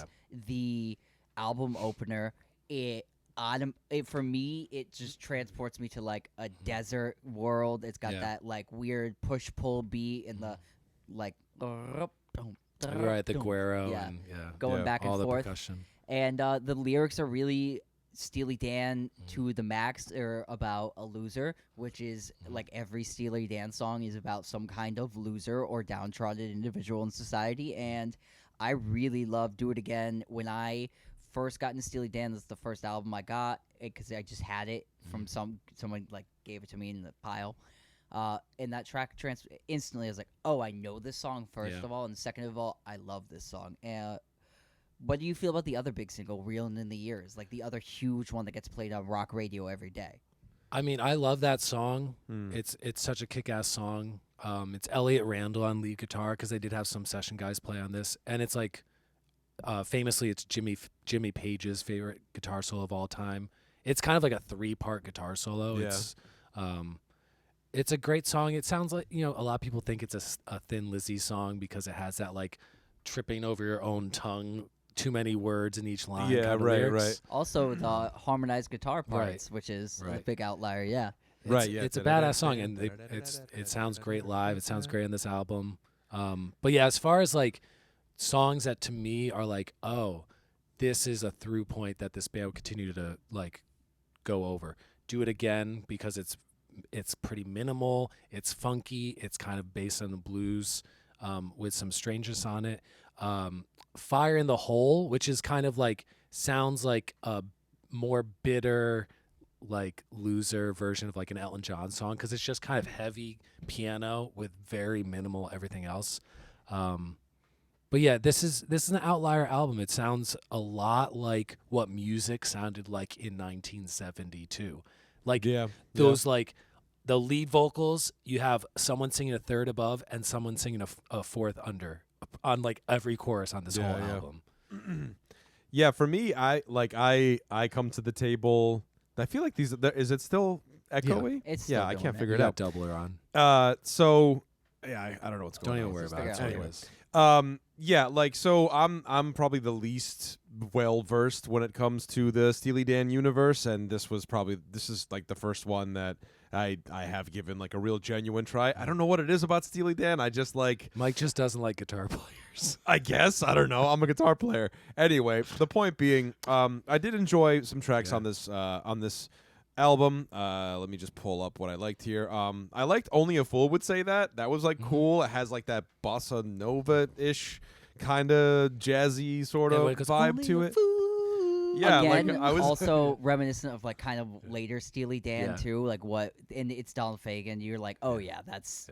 the album opener, for me, it just transports me to like a desert world. It's got that like weird push pull beat and the like Right, the guero yeah, and going back and all forth. the percussion. And the lyrics are really Steely Dan to the max. They're about a loser, which is like every Steely Dan song is about some kind of loser or downtrodden individual in society. And I really love Do It Again. When I first got into Steely Dan, that's the first album I got because I just had it from someone like gave it to me in the pile. And that track instantly I was like, oh, I know this song first of all, and second of all, I love this song. What do you feel about the other big single, Reelin' in the Years, like the other huge one that gets played on rock radio every day? I mean, I love that song. It's such a kick-ass song. It's Elliot Randall on lead guitar because they did have some session guys play on this, and it's like famously it's Jimmy Page's favorite guitar solo of all time. It's kind of like a 3-part guitar solo. Yeah. It's a great song. It sounds like, a lot of people think it's a Thin Lizzy song because it has that like tripping over your own tongue, too many words in each line. Yeah, kind of right, lyrics. right. Also, the harmonized guitar parts, which is a big outlier. Yeah, It's a badass song, and it sounds great live. It sounds great on this album. But yeah, as far as like songs that to me are like, oh, this is a through point that this band will continue to like go over. Do It Again because it's pretty minimal. It's funky. It's kind of based on the blues with some strangeness on it. Fire in the Hole, which is kind of like sounds like a more bitter, like loser version of like an Elton John song because it's just kind of heavy piano with very minimal everything else. But yeah, this is an outlier album. It sounds a lot like what music sounded like in 1972. Like those like the lead vocals, you have someone singing a third above and someone singing a fourth under on like every chorus on this whole album. Yeah, for me, I come to the table. I feel like is it still echoey? Yeah, it's still I can't it. figure it out. Doubler on. So yeah, I don't know what's going on. Don't even worry about it. Anyways. Yeah, like so I'm probably the least well versed when it comes to the Steely Dan universe, and this is like the first one that I have given like a real genuine try. I don't know what it is about Steely Dan. I just like Mike just doesn't like guitar players. I guess. I don't know. I'm a guitar player. Anyway, the point being, I did enjoy some tracks on this album. Let me just pull up what I liked here. I liked Only a Fool Would Say That. That was like cool. It has like that bossa nova-ish kind of jazzy sort of vibe to it. Yeah, again, like I was also reminiscent of like kind of later Steely Dan too, like what, and it's Donald Fagen. You're like, oh yeah, that's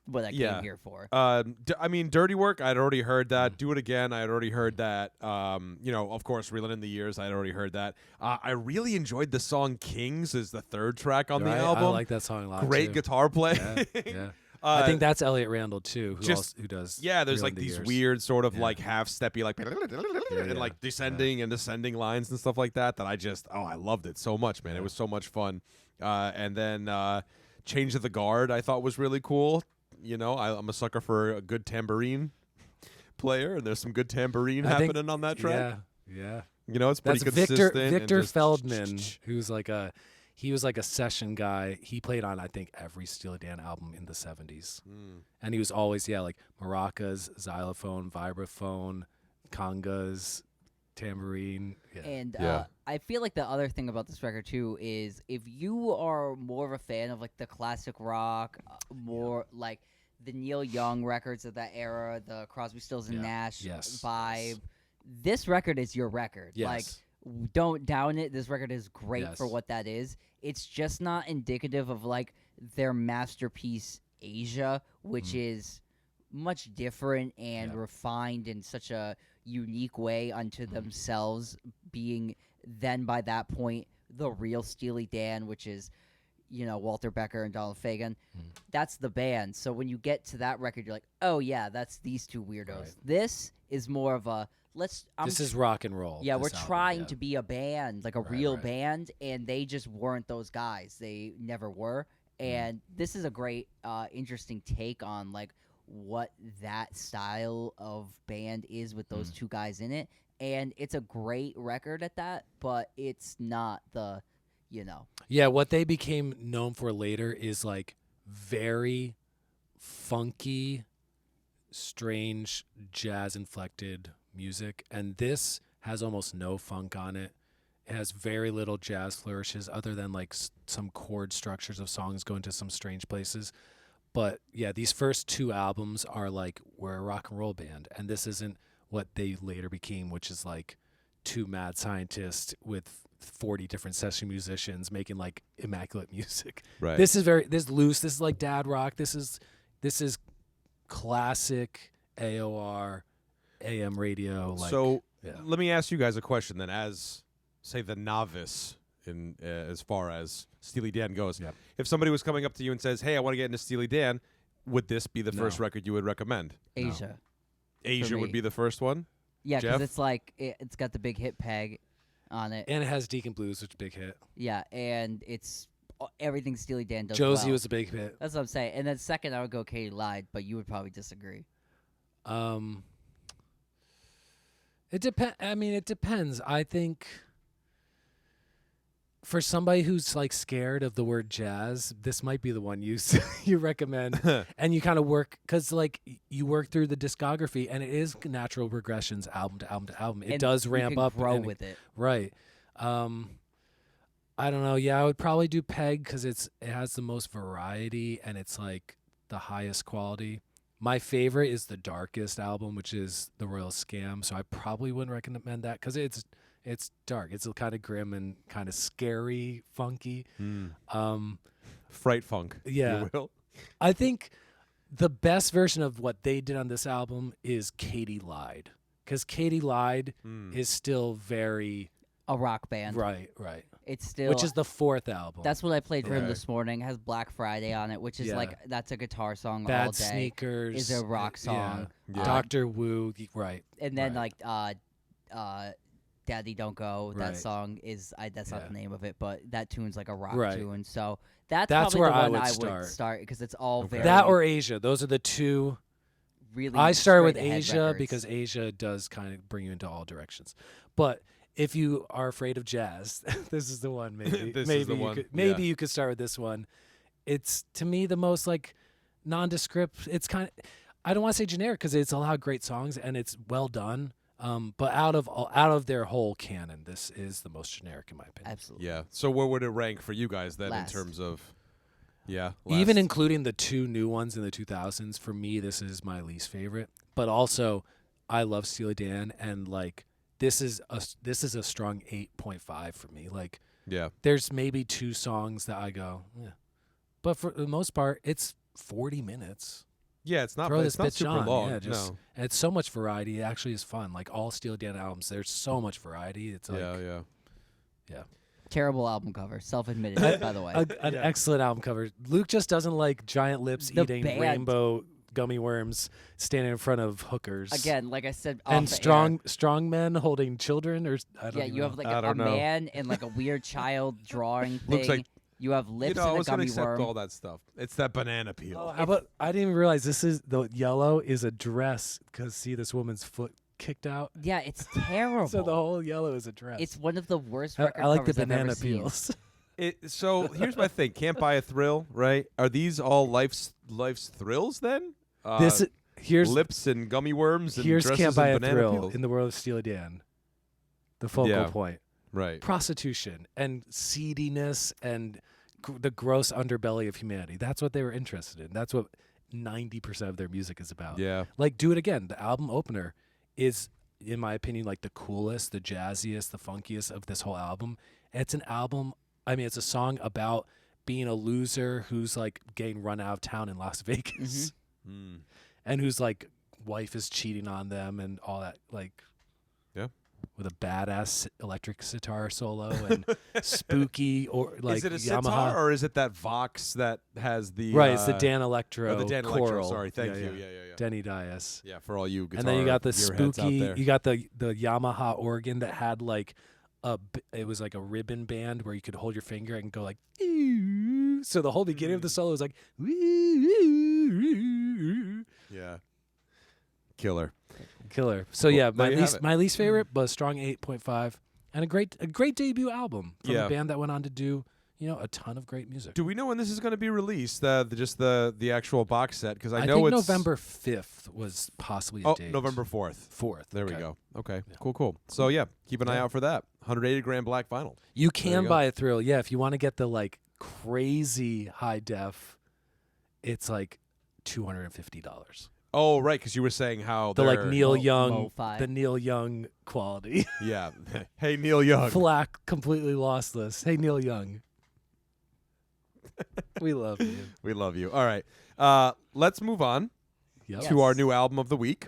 what I came here for. I mean, Dirty Work, I'd already heard that. Do It Again, I'd already heard that. Of course, Reelin' in the Years, I'd already heard that. I really enjoyed the song Kings is the third track on the album. I like that song a lot. Great guitar play. Yeah. I think that's Elliot Randall too, who does. Yeah, there's like these weird sort of like half steppy like Yeah, and like descending and descending lines and stuff like that I just I loved it so much, man. Yeah. It was so much fun. And then Change of the Guard I thought was really cool. I'm a sucker for a good tambourine player, and there's some good tambourine happening on that track. Yeah. It's pretty That's consistent. Victor Feldman, who's like he was like a session guy. He played on, I think, every Steely Dan album in the 70s. And he was always, like maracas, xylophone, vibraphone, congas, tambourine. Yeah. And I feel like the other thing about this record, too, is if you are more of a fan of like the classic rock, more like the Neil Young records of that era, the Crosby, Stills, and Nash vibe, this record is your record. Yes. Like, don't down it. This record is great for what that is. It's just not indicative of like their masterpiece Asia, which is much different and refined in such a unique way unto themselves, being then by that point the real Steely Dan, which is Walter Becker and Donald Fagen. That's the band. So when you get to that record, you're like, oh yeah, that's these two weirdos. Right. This is more of a this is rock and roll. Yeah, we're trying to be a band, like a real band, and they just weren't those guys. They never were. And this is a great, interesting take on like what that style of band is with those two guys in it. and it's a great record at that, but it's not the, Yeah, what they became known for later is like very funky, strange, jazz inflected music, and this has almost no funk on it. It has very little jazz flourishes other than like some chord structures of songs going to some strange places. But yeah, these first 2 albums are like, we're a rock and roll band, and this isn't what they later became, which is like 2 mad scientists with 40 different session musicians making like immaculate music. Right. This is loose. This is like dad rock. This is classic AOR, AM radio. Like, So yeah. let me ask you guys a question then, as say the novice in as far as Steely Dan goes. Yep. If somebody was coming up to you and says, "Hey, I want to get into Steely Dan," would this be the No. first record you would recommend? Asia. Asia would me. be the first one. Yeah, Jeff? because it's like it's got the big hit peg on it. And it has Deacon Blues, which is a big hit. Yeah, and it's everything Steely Dan does. Josie well. was a big hit. That's what I'm saying. And then second, I would go Katie Lied, but you would probably disagree. It depends. I mean, it depends. I think for somebody who's like scared of the word jazz, this might be the one you you recommend, and you kind of work because like you work through the discography, and it is natural progressions, album to album to album. It And does you ramp can up, grow and with it. right. I don't know. Yeah, I would probably do Peg because it has the most variety and it's like the highest quality. My favorite is the Darkest album, which is The Royal Scam. So I probably wouldn't recommend that because it's dark. It's kind of grim and kind of scary, funky. Fright funk. Yeah. You will. I think the best version of what they did on this album is Katie Lied, because Katie Lied is still very A rock band. right. It's still Which is the 4th album. That's what I played for him Okay. this morning. Has Black Friday on it, which is Yeah. like that's a guitar song all Bad day. Sneakers is a rock song. Yeah. Dr. Wu, right. And then Right. Daddy Don't Go. That Right. song is that's not Yeah. the name of it, but that tune's like a rock Right. tune. So that's That's probably where the I one would I start. would start because it's all Okay. very That or Asia. Those are the two. really. I started with straight-ahead Asia records. because Asia does kind of bring you into all directions. But if you are afraid of jazz, this is the one. Maybe This is maybe the you one, could maybe yeah. you could start with this one. It's to me the most like nondescript. It's kind of, I don't want to say generic because it's a lot of great songs and it's well done. But out of their whole canon, this is the most generic in my opinion. absolutely. Yeah. So where would it rank for you guys then Last. in terms of? Yeah. Even last. including the 2 new ones in the 2000s, for me, this is my least favorite. But also, I love Steely Dan, and like this is a strong 8.5 for me. Like Yeah. there's maybe 2 songs that I go, yeah. But for the most part, it's 40 minutes. Yeah. It's not. Throw It's this not bitch super on. long. Yeah, just no. and it's so much variety. It actually is fun. Like all Steely Dan albums, there's so much variety. It's like Yeah. Terrible album cover, self-admitted, by the way. an excellent album cover. Luke just doesn't like giant lips The eating band- rainbow gummy worms standing in front of hookers. Again, like I said, And off the strong men holding children, or I air, don't yeah, even you know. have like I a don't know. man and like a weird child drawing thing. Looks like- you have lips I and a was gonna gummy accept worm. all that stuff. It's that banana peel. Oh, how about I didn't even realize this is the yellow is a dress because see this woman's foot kicked out, Yeah, it's terrible. so the whole yellow is a dress. It's one of the worst I, record I like the covers I've ever banana seen. peels. So here's my thing. Can't buy a thrill, right? Are these all life's thrills then? Here's lips and gummy worms and here's dresses can't buy and a banana thrill peels. in the world of Steely Dan. The focal Yeah. point. Right. Prostitution and seediness and the gross underbelly of humanity. That's what they were interested in. That's what 90% of their music is about. Yeah. Like Do It Again, the album opener is, in my opinion, like the coolest, the jazziest, the funkiest of this whole album. And it's an album, I mean, it's a song about being a loser who's like getting run out of town in Las Vegas Mm. and whose like wife is cheating on them and all that, like, Yeah. with a badass electric sitar solo and spooky or like is it a Yamaha. sitar or is it that Vox that has the Right, it's the Dan Electro. oh, the Dan choral. Electro. Sorry, thank Yeah, you. yeah. Yeah. Denny Dias. Yeah, for all you guitar And then you got the gearheads out spooky. there. You got the Yamaha organ that had like it was like a ribbon band where you could hold your finger and go like. "Ew." So the whole beginning of the solo was like. "Ew." Yeah. Killer. Killer. So Well, yeah, there you have it. my least favorite, but a strong 8.5, and a great debut album from Yeah. a band that went on to do a ton of great music. Do we know when this is going to be released? The actual box set, because I know think it's November 5th was possibly a date. November 4th. 4th. There okay. we go. Okay, Yeah. cool. So yeah, keep an eye Yeah. out for that. 180 gram black vinyl. You There you can go. buy it through. Yeah, if you want to get the like crazy high def, it's like $250. Oh right, because you were saying how The like they're- Neil Mo- Young, Mo-fi. the Neil Young quality. Yeah. Hey Neil Young. Flack, completely lossless. Hey Neil Young, we love you. We love you. All right. Let's move on Yep. Yeah. to our Yes. new album of the week.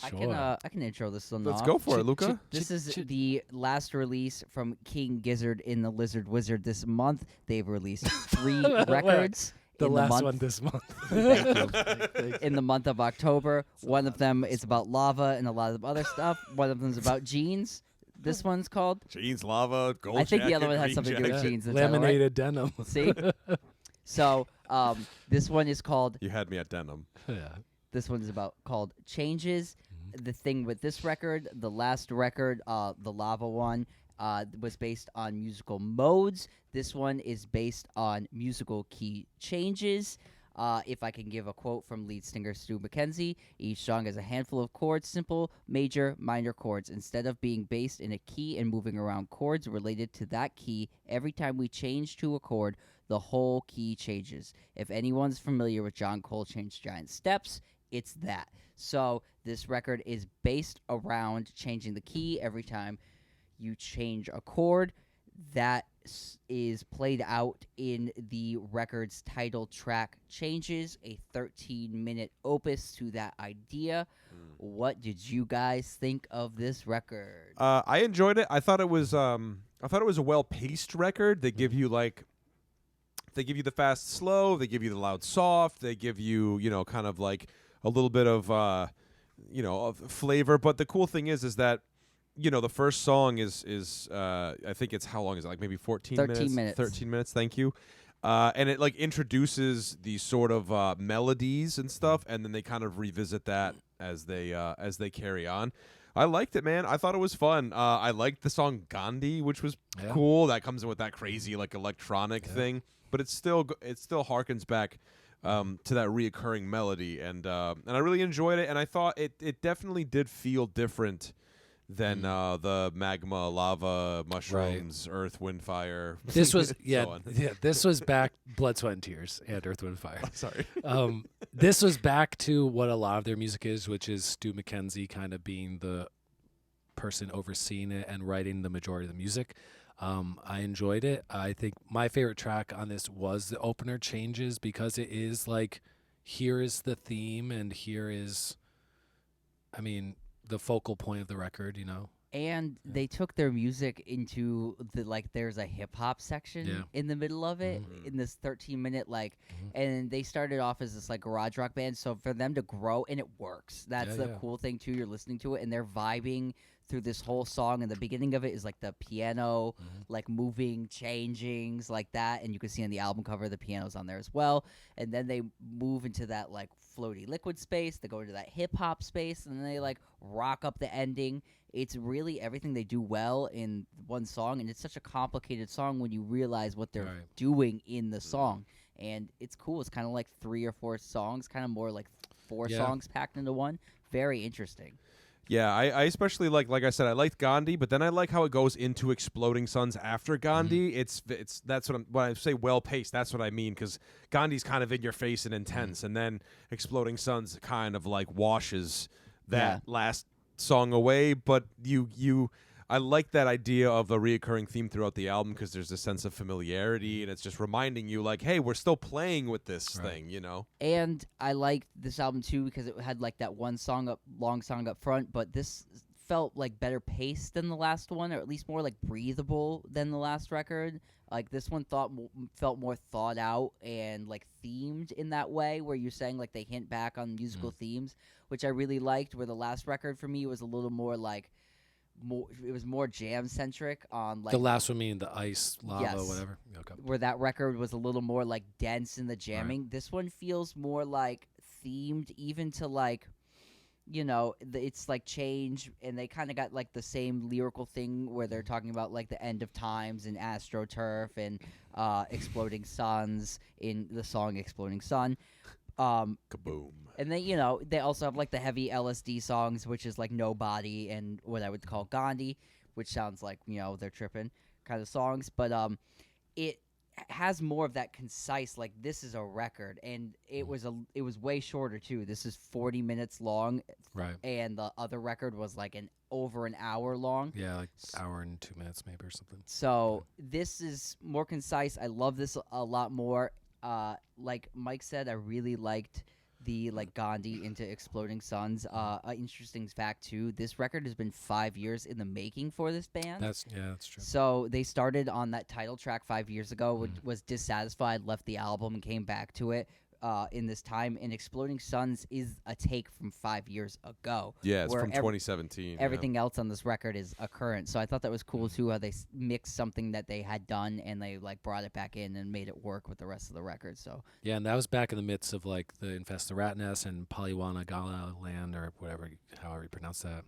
Sure. I can intro this one Let's off. go for it, Ch- Luca. This is ch- the last release from King Gizzard in the Lizard Wizard this month. They've released 3 records The in last the month. one this month. Thank you. Thank In the month of October. One of them is about lava and a lot of other stuff. One of them is about jeans. This one's called. Jeans, lava, gold I think the other jacket, one has green something to do with jacket. jeans. the title, right? Laminated denim. See? So this one is called. You had me at denim. Yeah. This one's called Changes. The thing with this record, the last record, the lava one, was based on musical modes. This one is based on musical key changes. If I can give a quote from lead singer Stu McKenzie, each song has a handful of chords, simple, major, minor chords. Instead of being based in a key and moving around chords related to that key, every time we change to a chord, the whole key changes. If anyone's familiar with John Coltrane's Giant Steps, it's that. So this record is based around changing the key every time you change a chord. That is played out in the record's title track Changes, a 13-minute opus to that idea. What did you guys think of this record? I enjoyed it. I thought it was a well-paced record. They give you the fast slow, they give you the loud soft, they give you, kind of like a little bit of of flavor, but the cool thing is that the first song is I think it's, how long is it? Like maybe 14 13 minutes. 13 minutes, thank you. And it like introduces these sort of melodies and stuff, and then they kind of revisit that as they carry on. I liked it, man. I thought it was fun. I liked the song Gandhi, which was Yeah. cool. That comes in with that crazy like electronic thing, but it still harkens back to that reoccurring melody, and I really enjoyed it. And I thought it definitely did feel different than the magma, lava, mushrooms, earth, wind, fire. This was so yeah, on. yeah. This was back Blood, Sweat, and Tears and Earth, Wind, Fire. Sorry. This was back to what a lot of their music is, which is Stu McKenzie kind of being the person overseeing it and writing the majority of the music. I enjoyed it. I think my favorite track on this was the opener, Changes, because it is like, here is the theme and here is, the focal point of the record, And they took their music into there's a hip hop section in the middle of it in this 13-minute and they started off as this like garage rock band. So for them to grow, and it works. That's the cool thing too. You're listening to it and they're vibing through this whole song, and the beginning of it is like the piano, like moving, changings like that, and you can see on the album cover the piano's on there as well. And then they move into that like floaty liquid space. They go into that hip hop space, and then they like rock up the ending. It's really everything they do well in one song, and it's such a complicated song when you realize what they're doing in the song. And it's cool. It's kind of like 3 or 4 songs, kind of more like 4 songs packed into one. Very interesting. Yeah, I especially like I said, I liked Gandhi, but then I like how it goes into Exploding Suns after Gandhi. It's that's when I say well paced, that's what I mean, because Gandhi's kind of in your face and intense, and then Exploding Suns kind of like washes that last song away. But I like that idea of the reoccurring theme throughout the album, because there's a sense of familiarity, and it's just reminding you like, hey, we're still playing with this thing, And I liked this album too because it had like that one long song up front, but this felt like better paced than the last one, or at least more like breathable than the last record. Like this one felt more thought out and like themed in that way, where you're saying like they hint back on musical themes, which I really liked. Where the last record for me was a little more like it was more jam centric on like the last one meaning the ice, lava, Yes. whatever. Okay. where that record was a little more like dense in the jamming. This one feels more like themed, even to like it's like change, and they kind of got like the same lyrical thing where they're talking about like the end of times and AstroTurf and exploding suns in the song Exploding Sun. Kaboom. And then, they also have like the heavy LSD songs, which is like Nobody and what I would call Gandhi, which sounds like, they're tripping kind of songs. But it has more of that concise, like, this is a record. And it was way shorter too. This is 40 minutes long. Right. And the other record was like over an hour long. Yeah, like hour and 2 minutes maybe or something. So this is more concise. I love this a lot more. Like Mike said, I really liked the like Gandhi into Exploding Suns. An interesting fact too, this record has been 5 years in the making for this band. That's true. So they started on that title track 5 years ago, which was dissatisfied, left the album, and came back to it in this time. And Exploding Suns is a take from 5 years ago. Yeah, it's where from 2017. Everything else on this record is a current. So I thought that was cool too, how they mixed something that they had done and they like brought it back in and made it work with the rest of the record. So yeah, and that was back in the midst of like the Infest the Rat Nest and Polywana Gala Land, or whatever, however you pronounce that.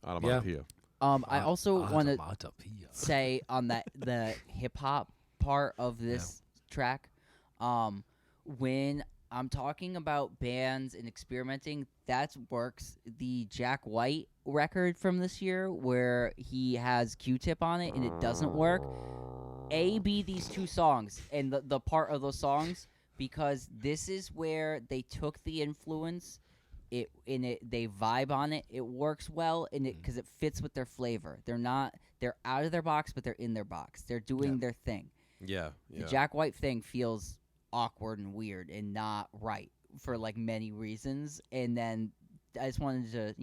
Onomatopoeia. I also want to say on the hip hop part of this track, when I'm talking about bands and experimenting, that works. The Jack White record from this year, where he has Q-Tip on it and it doesn't work. B, these two songs and the part of those songs, because this is where they took the influence. They vibe on it. It works well in it because it fits with their flavor. They're out of their box, but they're in their box. They're doing their thing. Yeah. The Jack White thing feels awkward and weird and not right for like many reasons. And then I just wanted to,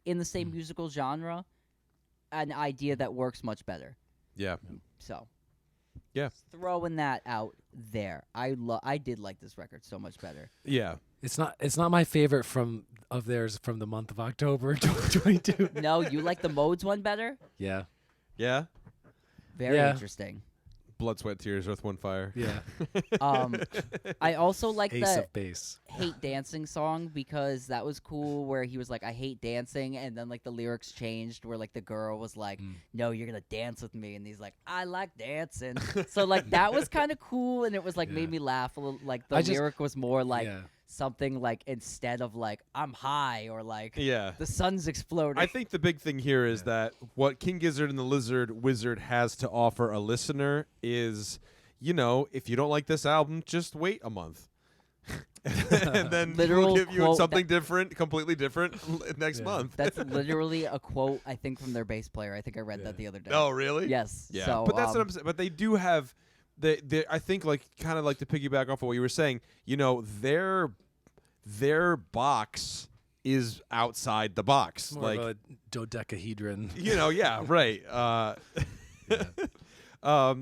in the same musical genre, an idea that works much better. Yeah. So yeah, throwing that out there. I did like this record so much better. Yeah. It's not my favorite of theirs from the month of October 2022. No, you like the Modes one better? Yeah. Yeah. Very interesting. Blood, Sweat, Tears, Earth, Wind, Fire. Yeah. I also like Ace the of Base. Hate Dancing song, because that was cool, where he was like, I hate dancing, and then like the lyrics changed where like the girl was like, no, you're gonna dance with me, and he's like, I like dancing. So like that was kind of cool, and it was like made me laugh a little. Like the lyric was more like something like, instead of like I'm high or like the sun's exploding. I think the big thing here is that what King Gizzard and the Lizard Wizard has to offer a listener is, if you don't like this album, just wait a month. And then we'll give you something different, completely different next month. That's literally a quote, I think, from their bass player. I think I read that the other day. Oh, really? Yes. Yeah. So, but that's what I'm saying. But they do have, I think, like kind of like to piggyback off of what you were saying, their box is outside the box. More like of a dodecahedron. Yeah, right.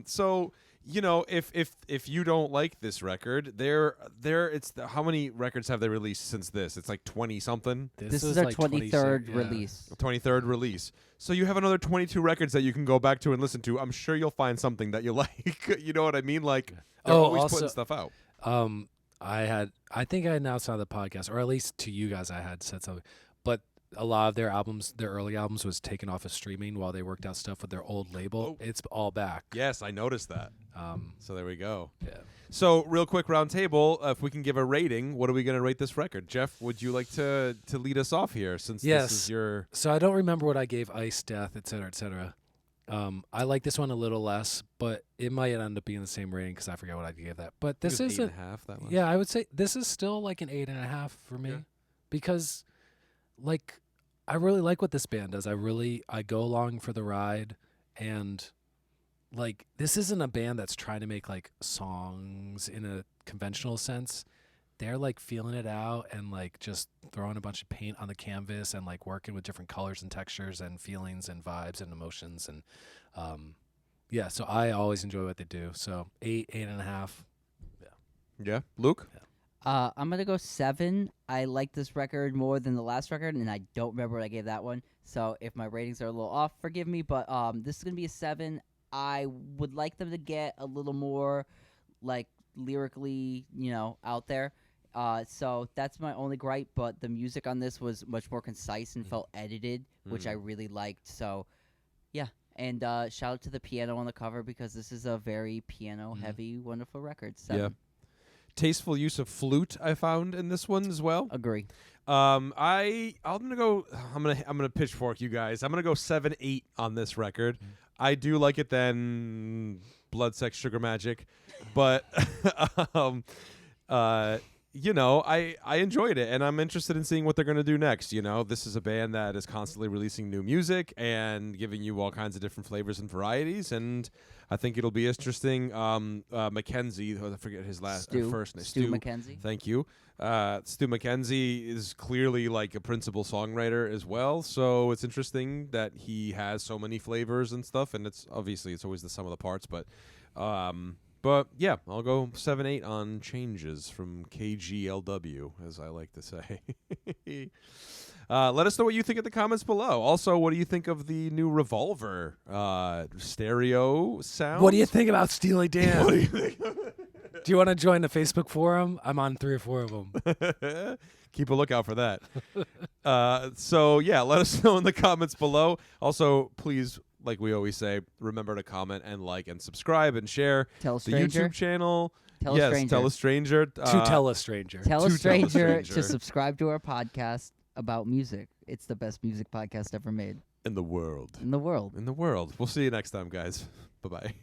So if you don't like this record, how many records have they released since this? It's like 20 something. This is their like 23rd release. 23rd release. So you have another 22 records that you can go back to and listen to. I'm sure you'll find something that you like. You know what I mean? Like they're always also, putting stuff out. I think I announced on the podcast, or at least to you guys, I had said something, but a lot of their albums, their early albums, was taken off of streaming while they worked out stuff with their old label. It's all back. Yes, I noticed that. So there we go. Yeah. So real quick round table, if we can give a rating, what are we going to rate this record? Jeff, would you like to lead us off here, since this is your... So I don't remember what I gave Ice, Death, et cetera, et cetera. I like this one a little less, but it might end up being the same rating because I forget what I gave that. But this is 8.5. That one. Yeah, I would say this is still like an 8.5 for me, because like I really like what this band does. I go along for the ride, and like this isn't a band that's trying to make like songs in a conventional sense. They're like feeling it out and like just throwing a bunch of paint on the canvas and like working with different colors and textures and feelings and vibes and emotions. And so I always enjoy what they do. So 8.5. Yeah. Luke? I'm going to go 7. I like this record more than the last record, and I don't remember what I gave that one. So if my ratings are a little off, forgive me, but this is going to be a 7. I would like them to get a little more like lyrically, out there. So that's my only gripe, but the music on this was much more concise and felt edited, which I really liked. So, yeah. And shout out to the piano on the cover because this is a very piano-heavy, wonderful record. 7. Yeah. Tasteful use of flute I found in this one as well. Agree. I'm gonna pitchfork you guys. I'm gonna go 7-8 on this record. I do like it than Blood, Sex, Sugar Magic, but I enjoyed it, and I'm interested in seeing what they're gonna do next. This is a band that is constantly releasing new music and giving you all kinds of different flavors and varieties, and I think it'll be interesting. Mackenzie, I forget his first name. Stu Mackenzie. Thank you. Stu Mackenzie is clearly like a principal songwriter as well, so it's interesting that he has so many flavors and stuff, and it's always the sum of the parts, but yeah, I'll go 7-8 on Changes from KGLW, as I like to say. Let us know what you think in the comments below. Also, what do you think of the new Revolver stereo sound? What do you think about Steely Dan? What do you think? Do you want to join the Facebook forum? I'm on 3 or 4 of them. Keep a lookout for that. So, yeah, let us know in the comments below. Also, please, like we always say, remember to comment and like and subscribe and share Tell a the stranger. YouTube channel. Tell a yes, stranger. tell a stranger. To tell a stranger. Tell a To tell a stranger stranger. to subscribe to our podcast about music. It's the best music podcast ever made In the world. in the world. In the world. We'll see you next time, guys. Bye-bye.